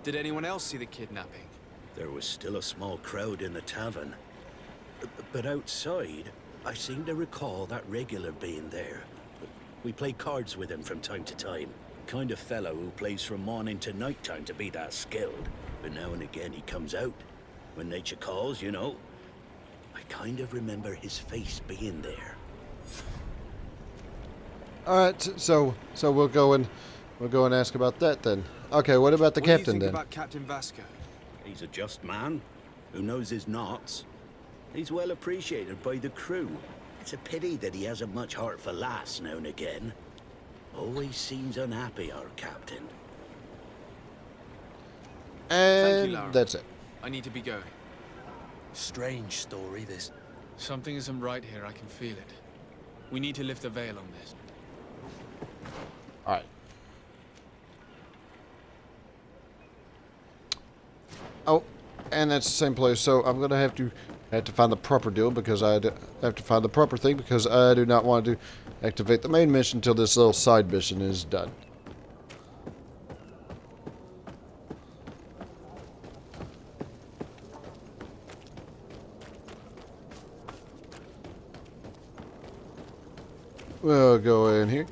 Did anyone else see the kidnapping? There was still a small crowd in the tavern. But outside, I seem to recall that regular being there. We play cards with him from time to time. Kind of fellow who plays from morning to night time to be that skilled. But now and again he comes out. When nature calls, you know. I kind of remember his face being there. Alright, so we'll go and ask about that then. Okay, what about the captain What do you think then? about Captain Vasco? He's a just man who knows his knots. He's well appreciated by the crew. It's a pity that he hasn't much heart for laughs now and again. Always seems unhappy, our captain. And Thank you, Lara. that's it. I need to be going. Strange story, this. Something isn't right here, I can feel it. We need to lift the veil on this. Alright. Oh, and that's the same place, so I'm gonna have to find the proper deal because I have to find the proper thing because I do not want to activate the main mission until this little side mission is done. We'll go in here.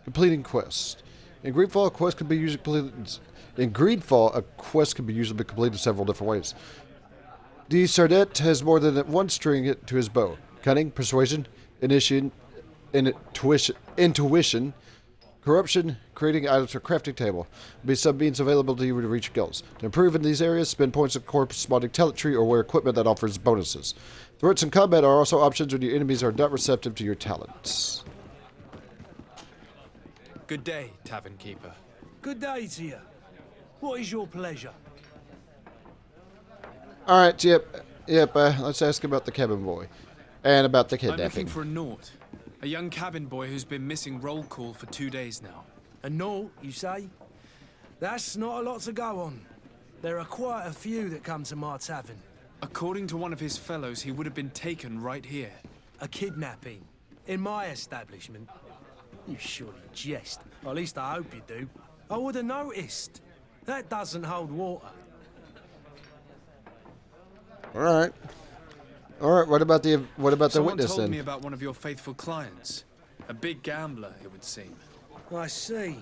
Completing quest. In GreedFall, a quest can be usually completed. In GreedFall, a quest can be usually completed several different ways. The Sardet has more than one string to his bow: cunning, persuasion, intuition, corruption, creating items for crafting table. Will be some means available to you to reach goals. To improve in these areas, spend points in corresponding talent tree or wear equipment that offers bonuses. Threats in combat are also options when your enemies are not receptive to your talents. Good day, Tavern Keeper. Good day to you. What is your pleasure? Alright, yep, let's ask about the cabin boy. And about the I'm looking kidnapping. for a Naut. A young cabin boy who's been missing roll call for 2 days now. A Naut, you say? That's not a lot to go on. There are quite a few that come to my tavern. According to one of his fellows, he would have been taken right here. A kidnapping? In my establishment? You surely jest. Or at least I hope you do. I would have noticed. That doesn't hold water. Alright, what about the Someone witness told then? me about one of your faithful clients. A big gambler, it would seem. I see.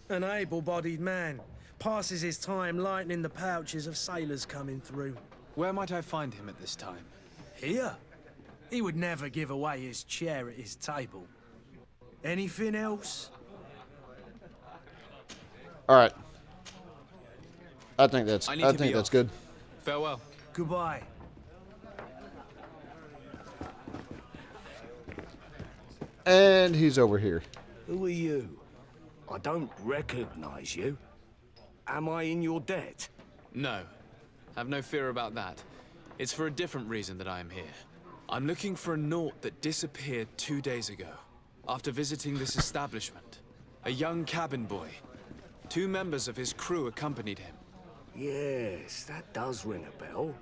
An able-bodied man. Passes his time lightening the pouches of sailors coming through. Where might I find him at this time? Here? He would never give away his chair at his table. Anything else? Alright. I think that's I think that's good. Farewell. Goodbye. And he's over here. Who are you? I don't recognize you. Am I in your debt? No. Have no fear about that. It's for a different reason that I am here. I'm looking for a Naut that disappeared 2 days ago, after visiting this establishment. A young cabin boy. 2 members of his crew accompanied him. Yes, that does ring a bell.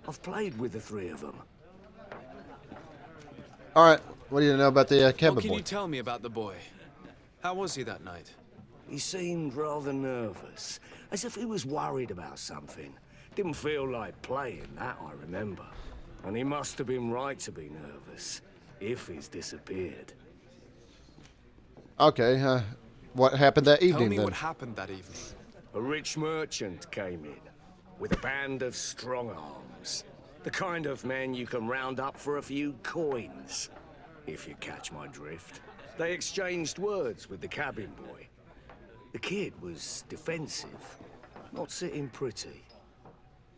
I've played with the 3 of them. Alright, what do you know about the cabin What can boy? you tell me about the boy? How was he that night? He seemed rather nervous, as if he was worried about something. Didn't feel like playing, that I remember. And he must have been right to be nervous, if he's disappeared. Okay, what happened that evening Tell me then? what happened that evening. A rich merchant came in, with a band of strong arms. The kind of men you can round up for a few coins, if you catch my drift. They exchanged words with the cabin boy. The kid was defensive, not sitting pretty.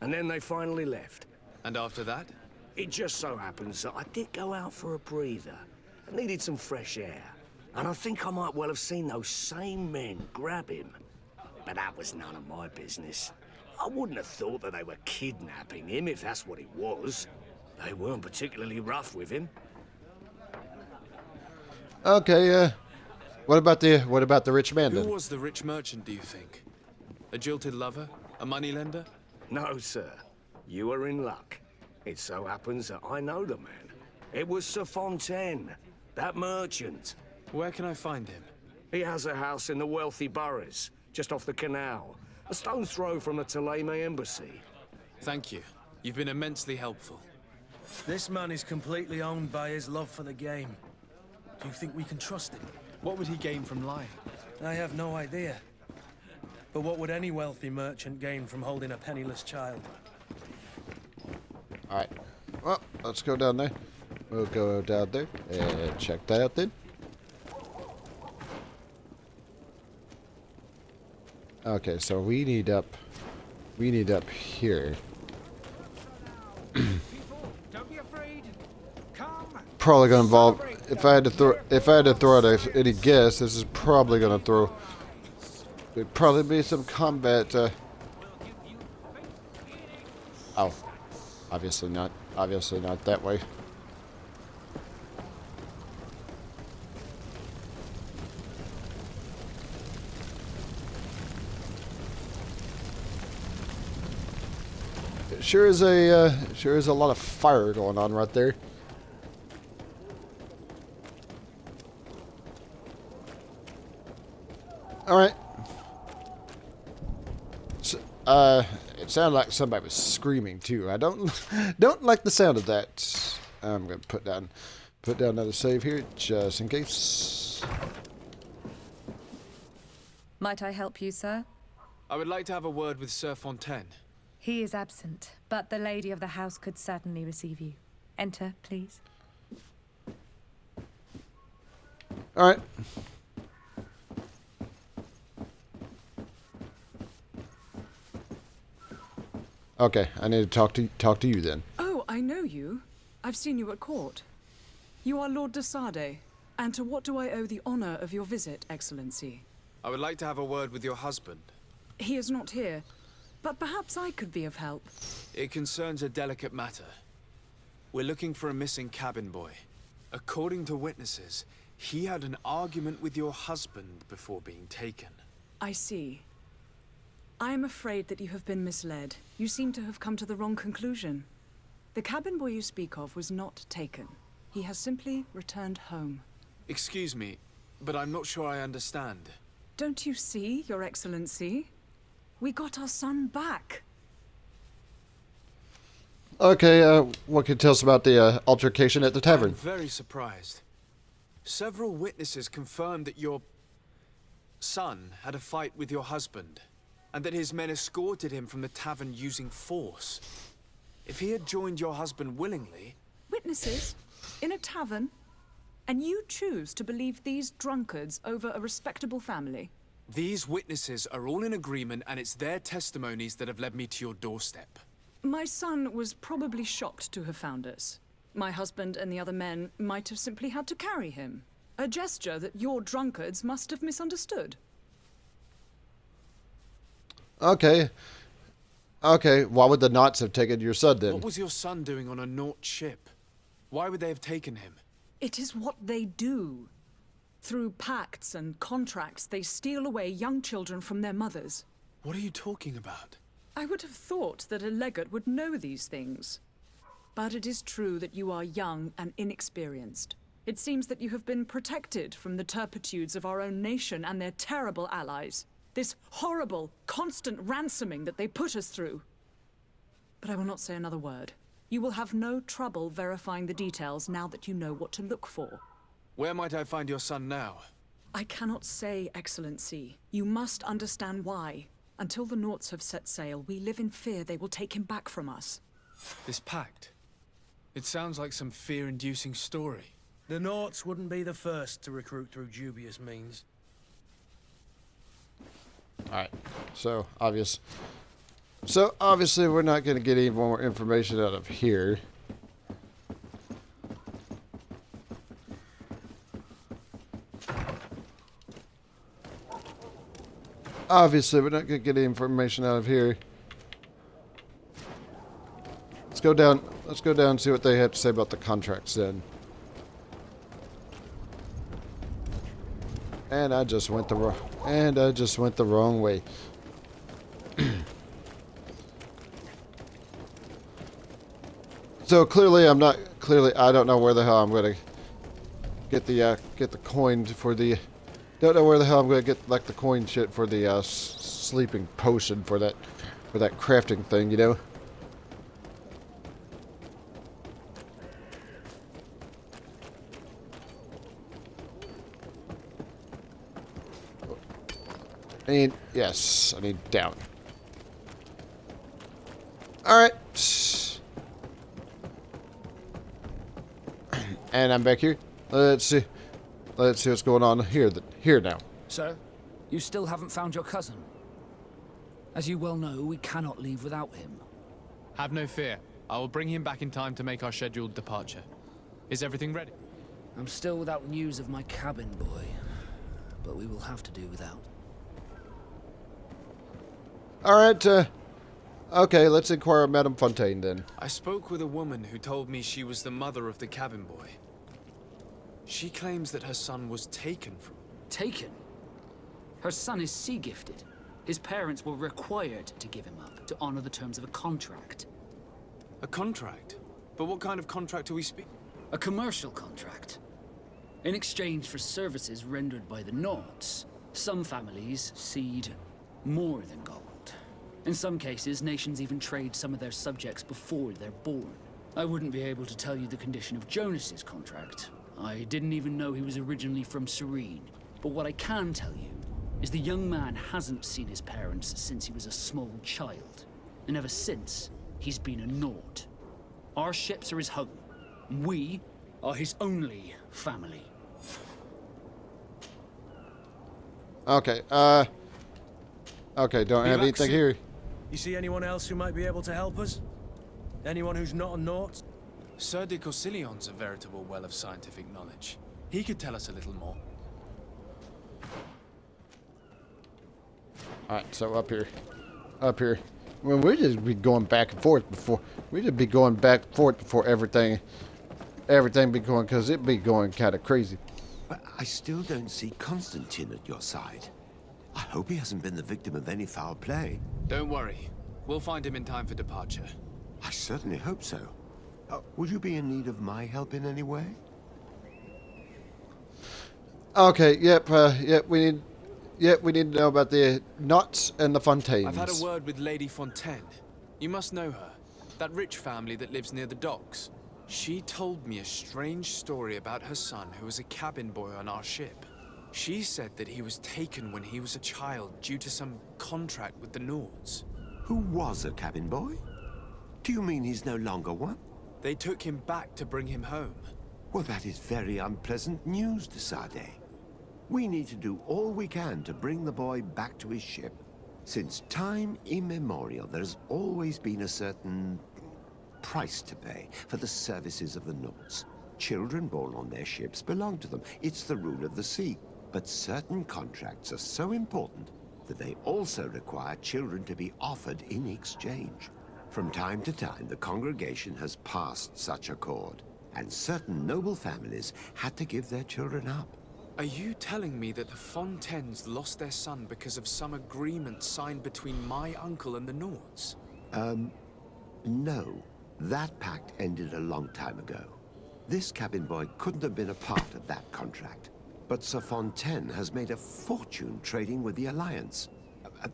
And then they finally left. And after that? It just so happens that I did go out for a breather. I needed some fresh air. And I think I might well have seen those same men grab him. But that was none of my business. I wouldn't have thought that they were kidnapping him if that's what it was. They weren't particularly rough with him. Okay, what about the rich man Who then? was the rich merchant, do you think? A jilted lover? A moneylender? No, sir. You are in luck. It so happens that I know the man. It was Sir Fontaine, that merchant. Where can I find him? He has a house in the wealthy boroughs, just off the canal. A stone's throw from the Thélème embassy. Thank you. You've been immensely helpful. This man is completely owned by his love for the game. Do you think we can trust him? What would he gain from lying? I have no idea. But what would any wealthy merchant gain from holding a penniless child? Alright. Well, let's go down there. We'll go down there and check that out then. Okay, so we need up here. Don't be afraid. Come. Probably gonna involve, if I had to throw out any guess, this is probably gonna throw, there'd probably be some combat, oh, obviously not that way. Sure is a lot of fire going on right there. All right. So, it sounded like somebody was screaming too. I don't like the sound of that. I'm gonna put down another save here just in case. Might I help you, sir? I would like to have a word with Sir Fontaine. He is absent, but the lady of the house could certainly receive you. Enter, please. All right. Okay, I need to talk to you then. Oh, I know you. I've seen you at court. You are Lord de Sade. And to what do I owe the honor of your visit, Excellency? I would like to have a word with your husband. He is not here, but perhaps I could be of help. It concerns a delicate matter. We're looking for a missing cabin boy. According to witnesses, he had an argument with your husband before being taken. I see. I am afraid that you have been misled. You seem to have come to the wrong conclusion. The cabin boy you speak of was not taken. He has simply returned home. Excuse me, but I'm not sure I understand. Don't you see, Your Excellency? We got our son back. Okay, what can you tell us about the altercation at the tavern? I'm very surprised. Several witnesses confirmed that your son had a fight with your husband, and that his men escorted him from the tavern using force. If he had joined your husband willingly... Witnesses? In a tavern? And you choose to believe these drunkards over a respectable family? These witnesses are all in agreement, and it's their testimonies that have led me to your doorstep. My son was probably shocked to have found us. My husband and the other men might have simply had to carry him. A gesture that your drunkards must have misunderstood. Okay. Okay, why would the Knots have taken your son then? What was your son doing on a Naut ship? Why would they have taken him? It is what they do. Through pacts and contracts, they steal away young children from their mothers. What are you talking about? I would have thought that a legate would know these things. But it is true that you are young and inexperienced. It seems that you have been protected from the turpitudes of our own nation and their terrible allies. This horrible, constant ransoming that they put us through. But I will not say another word. You will have no trouble verifying the details now that you know what to look for. Where might I find your son now? I cannot say, Excellency. You must understand why. Until the Nauts have set sail, we live in fear they will take him back from us. This pact. It sounds like some fear-inducing story. The Nauts wouldn't be the first to recruit through dubious means. Alright, so obviously we're not going to get any more information out of here. Obviously we're not going to get any information out of here. Let's go down and see what they have to say about the contracts then. And I just went the wrong way. So clearly I don't know where the hell I'm going to get the coin for the don't know where the hell I'm going to get like the coin shit for the sleeping potion for that crafting thing, you know. Yes, I need down. Alright. And I'm back here. Let's see what's going on here now. Sir, you still haven't found your cousin. As you well know, we cannot leave without him. Have no fear. I will bring him back in time to make our scheduled departure. Is everything ready? I'm still without news of my cabin boy, but we will have to do without. Alright, okay, let's inquire of Madame Fontaine then. I spoke with a woman who told me she was the mother of the cabin boy. She claims that her son was taken from... Taken? Her son is sea-gifted. His parents were required to give him up to honor the terms of a contract. A contract? But what kind of contract do we speak? A commercial contract. In exchange for services rendered by the Nauts, some families cede more than gold. In some cases, nations even trade some of their subjects before they're born. I wouldn't be able to tell you the condition of Jonas's contract. I didn't even know he was originally from Serene. But what I can tell you is the young man hasn't seen his parents since he was a small child. And ever since, he's been a Naut. Our ships are his home. We are his only family. Okay, okay, don't have anything here. You see anyone else who might be able to help us? Anyone who's not a Naut? Sir de Corsillion's a veritable well of scientific knowledge. He could tell us a little more. Alright, so up here. Well, we just be going back and forth before everything be going, because it be going kind of crazy. But I still don't see Constantine at your side. I hope he hasn't been the victim of any foul play. Don't worry. We'll find him in time for departure. I certainly hope so. Would you be in need of my help in any way? Okay, yep, we need to know about the Knots and the Fontaines. I've had a word with Lady Fontaine. You must know her. That rich family that lives near the docks. She told me a strange story about her son who was a cabin boy on our ship. She said that he was taken when he was a child due to some contract with the Nauts. Who was a cabin boy? Do you mean he's no longer one? They took him back to bring him home. Well, that is very unpleasant news, de Sade. We need to do all we can to bring the boy back to his ship. Since time immemorial, there's always been a certain price to pay for the services of the Nauts. Children born on their ships belong to them. It's the rule of the sea. But certain contracts are so important that they also require children to be offered in exchange. From time to time, the congregation has passed such accord, and certain noble families had to give their children up. Are you telling me that the Fontaines lost their son because of some agreement signed between my uncle and the Nords? No. That pact ended a long time ago. This cabin boy couldn't have been a part of that contract. But Sir Fontaine has made a fortune trading with the Alliance,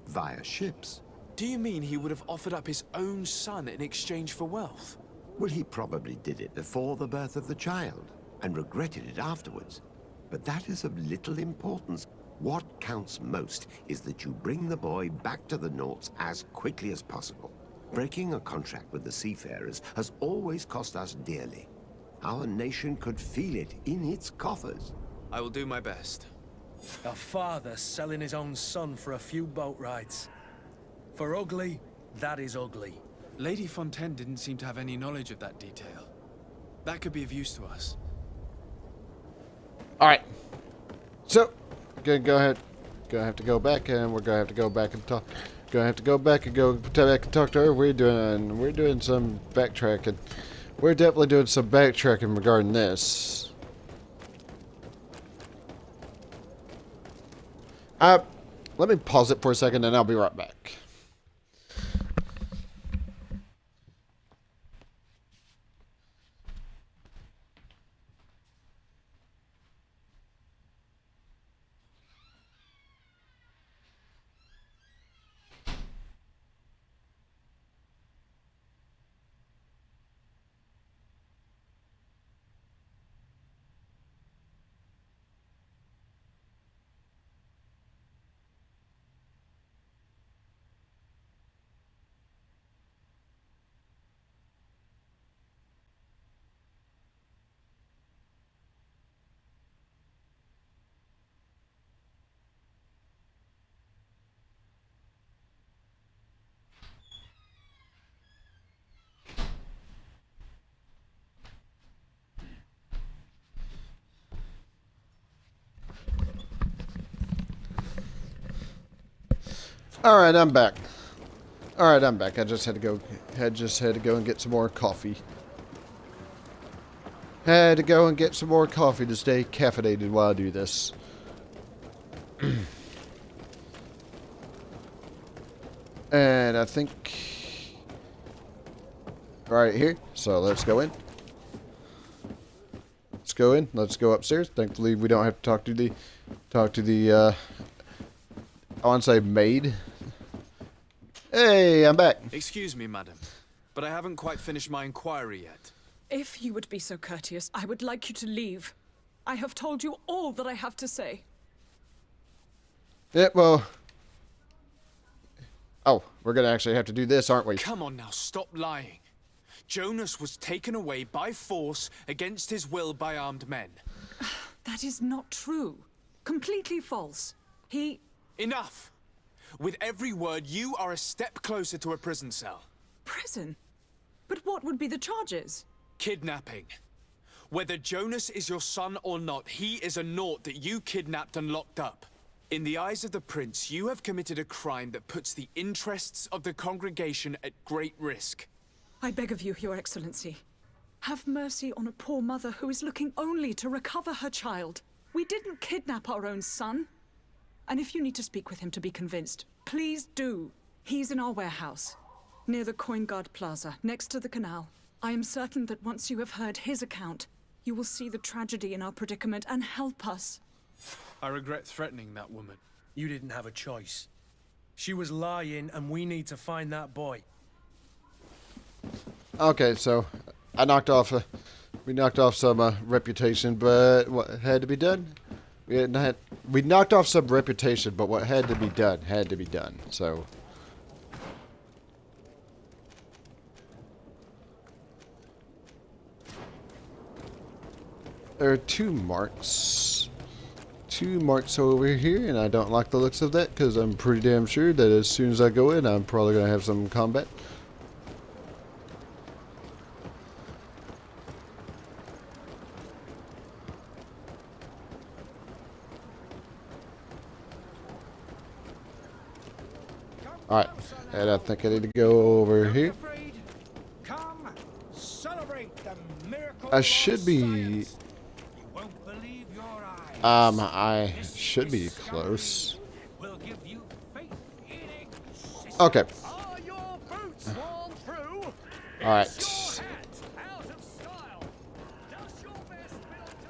via ships. Do you mean he would have offered up his own son in exchange for wealth? Well, he probably did it before the birth of the child, and regretted it afterwards. But that is of little importance. What counts most is that you bring the boy back to the Nords as quickly as possible. Breaking a contract with the seafarers has always cost us dearly. Our nation could feel it in its coffers. I will do my best. A father selling his own son for a few boat rides. For ugly, that is ugly. Lady Fontaine didn't seem to have any knowledge of that detail. That could be of use to us. Alright. So, gonna go ahead. Gonna have to go back, and we're gonna have to go back and talk. Gonna have to go back and talk to her. We're doing some backtracking. We're definitely doing some backtracking regarding this. Let me pause it for a second, and I'll be right back. Alright, I'm back. Alright, I'm back. I just had to go and get some more coffee. Had to go and get some more coffee to stay caffeinated while I do this. And I think right here. So let's go in. Let's go in. Let's go upstairs. Thankfully, we don't have to talk to the I want to say maid. Hey, I'm back. Excuse me, madam, but I haven't quite finished my inquiry yet. If you would be so courteous, I would like you to leave. I have told you all that I have to say. Yeah, well... Oh, we're going to actually have to do this, aren't we? Come on now, stop lying. Jonas was taken away by force against his will by armed men. That is not true. Completely false. He... Enough! With every word, you are a step closer to a prison cell. Prison? But what would be the charges? Kidnapping. Whether Jonas is your son or not, he is a naught that you kidnapped and locked up. In the eyes of the prince, you have committed a crime that puts the interests of the congregation at great risk. I beg of you, Your Excellency. Have mercy on a poor mother who is looking only to recover her child. We didn't kidnap our own son. And if you need to speak with him to be convinced, please do. He's in our warehouse, near the Coin Guard Plaza, next to the canal. I am certain that once you have heard his account, you will see the tragedy in our predicament and help us. I regret threatening that woman. You didn't have a choice. She was lying, and we need to find that boy. Okay, so we knocked off some reputation, but what had to be done? We knocked off some reputation, but what had to be done had to be done. So there are two marks over here, and I don't like the looks of that because I'm pretty damn sure that as soon as I go in, I'm probably gonna have some combat. Alright, and I think I need to go over here. Come, celebrate the miracle I should be... I should be close. Okay. Alright.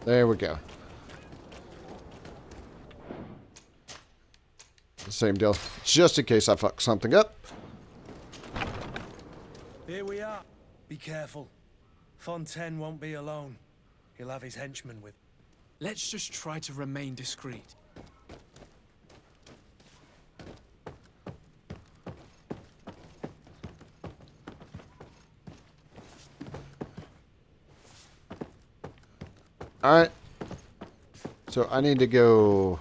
There we go. Same deal. Just in case I fuck something up. Here we are. Be careful. Fontaine won't be alone. He'll have his henchmen with. Let's just try to remain discreet. Alright. So I need to go...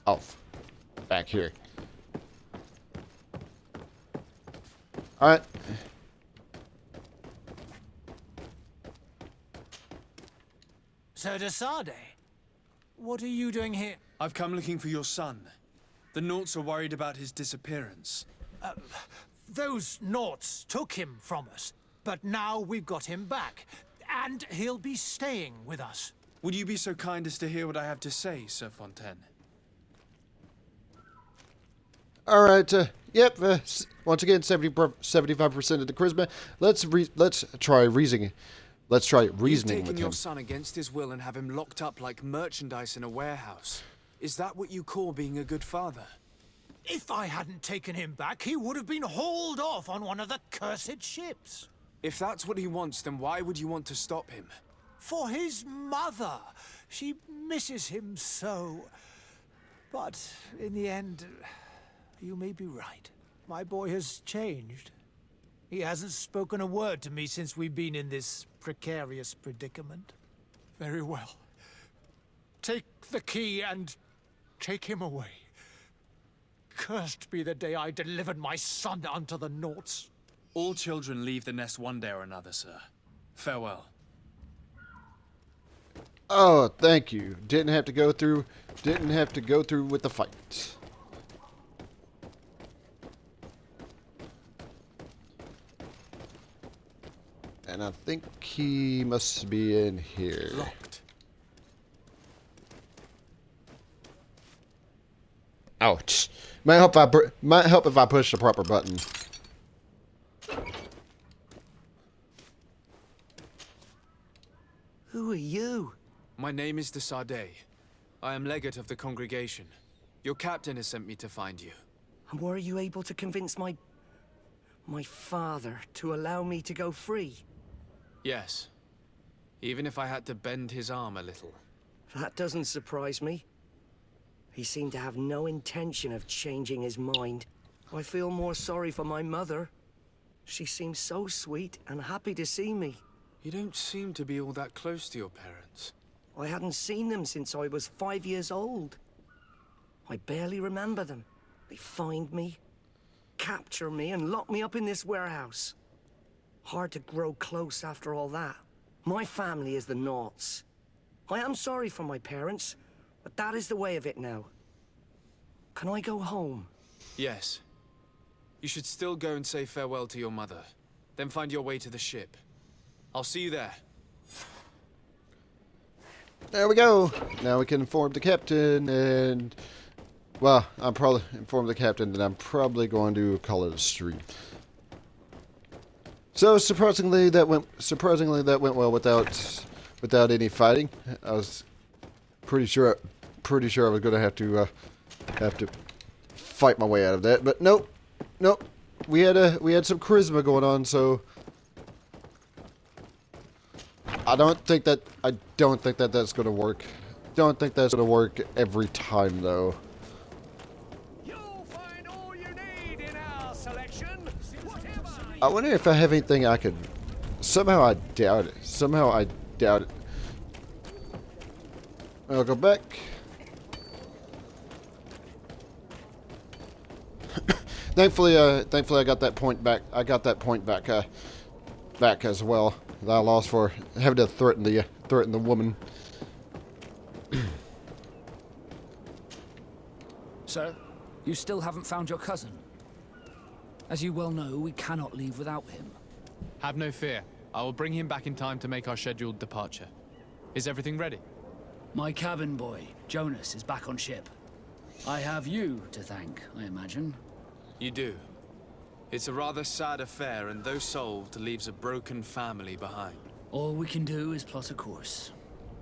off. Back here. Alright. Sir de Sade, what are you doing here? I've come looking for your son. The Naughts are worried about his disappearance. Those Naughts took him from us, but now we've got him back, and he'll be staying with us. Would you be so kind as to hear what I have to say, Sir Fontaine? Alright, yep, once again, 75% of the charisma. Let's try reasoning. Let's try reasoning You've with taken him. your son against his will and have him locked up like merchandise in a warehouse. Is that what you call being a good father? If I hadn't taken him back, he would have been hauled off on one of the cursed ships. If that's what he wants, then why would you want to stop him? For his mother. She misses him so. But in the end, you may be right. My boy has changed. He hasn't spoken a word to me since we've been in this precarious predicament. Very well. Take the key and take him away. Cursed be the day I delivered my son unto the Naughts. All children leave the nest one day or another, sir. Farewell. Oh, thank you. Didn't have to go through with the fight. And I think he must be in here. Locked. Ouch. Might help if I push the proper button. Who are you? My name is de Sade. I am legate of the congregation. Your captain has sent me to find you. And were you able to convince my father to allow me to go free? Yes. Even if I had to bend his arm a little. That doesn't surprise me. He seemed to have no intention of changing his mind. I feel more sorry for my mother. She seemed so sweet and happy to see me. You don't seem to be all that close to your parents. I hadn't seen them since I was 5 years old. I barely remember them. They find me, capture me, and lock me up in this warehouse. Hard to grow close after all that. My family is the Naughts. I am sorry for my parents, but that is the way of it now. Can I go home? Yes. You should still go and say farewell to your mother. Then find your way to the ship. I'll see you there. There we go. Now we can inform the captain and... well, I'm probably inform the captain that I'm probably going to call it a stream. So surprisingly that went well without any fighting. I was pretty sure I was going to have to fight my way out of that, but nope. We had some charisma going on, so I don't think that that's going to work. Don't think that's going to work every time though. I wonder if I have anything I could... somehow I doubt it. I'll go back. Thankfully I got that point back. I got that point back as well that I lost for having to threaten the woman. Sir, you still haven't found your cousin. As you well know, we cannot leave without him. Have no fear. I will bring him back in time to make our scheduled departure. Is everything ready? My cabin boy, Jonas, is back on ship. I have you to thank, I imagine. You do. It's a rather sad affair, and though solved, leaves a broken family behind. All we can do is plot a course.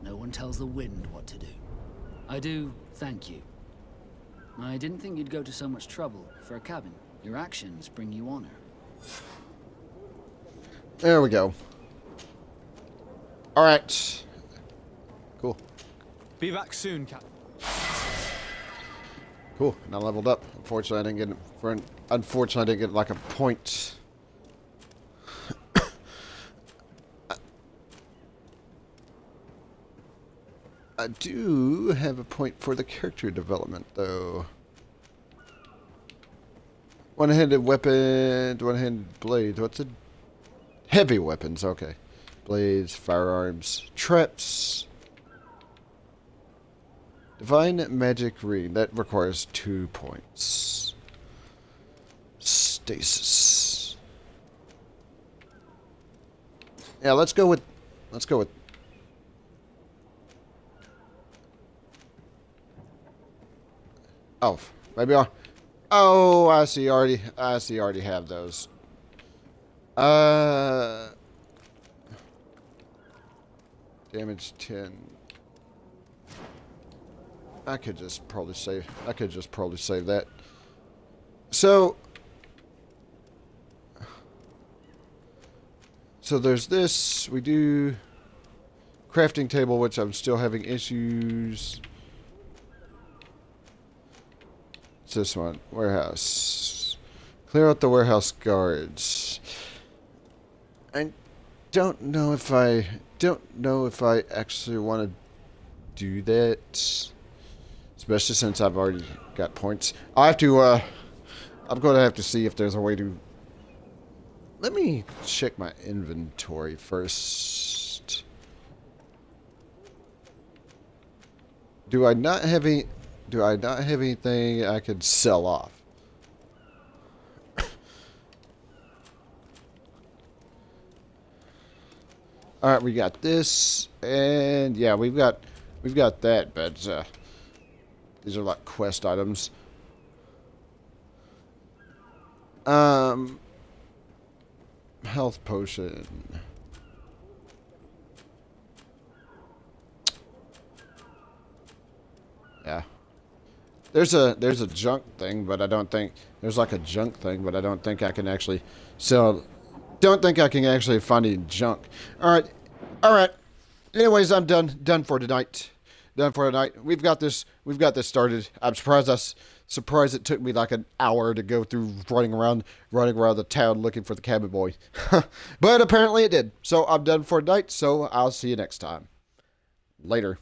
No one tells the wind what to do. I do thank you. I didn't think you'd go to so much trouble for a cabin. Your actions bring you honor. There we go. Alright. Cool. Be back soon, Cap. Cool. Now leveled up. Unfortunately, I didn't get like a point. I do have a point for the character development, though. One-handed weapon, one-handed blade. What's it? Heavy weapons. Okay. Blades, firearms, traps. Divine Magic Ring. That requires 2 points. Stasis. Yeah, let's go with. Oh, maybe I. Oh, I see. Already have those. Damage 10. I could just probably save that. So there's this. We do crafting table, which I'm still having issues. What's this one? Warehouse. Clear out the warehouse guards. I don't know if I actually want to do that. Especially since I've already got points. I have to, I'm going to have to see if there's a way to... Let me check my inventory first. Do I not have anything I could sell off? Alright, we got this, and yeah, we've got that, but these are like quest items. Health potion. Yeah. There's a junk thing, but I don't think there's like a junk thing, but I don't think I can actually sell. Don't think I can actually find any junk. All right. Anyways, I'm done for tonight. We've got this started. I'm surprised it took me like an hour to go through running around the town looking for the cabin boy. But apparently it did. So I'm done for tonight. So I'll see you next time. Later.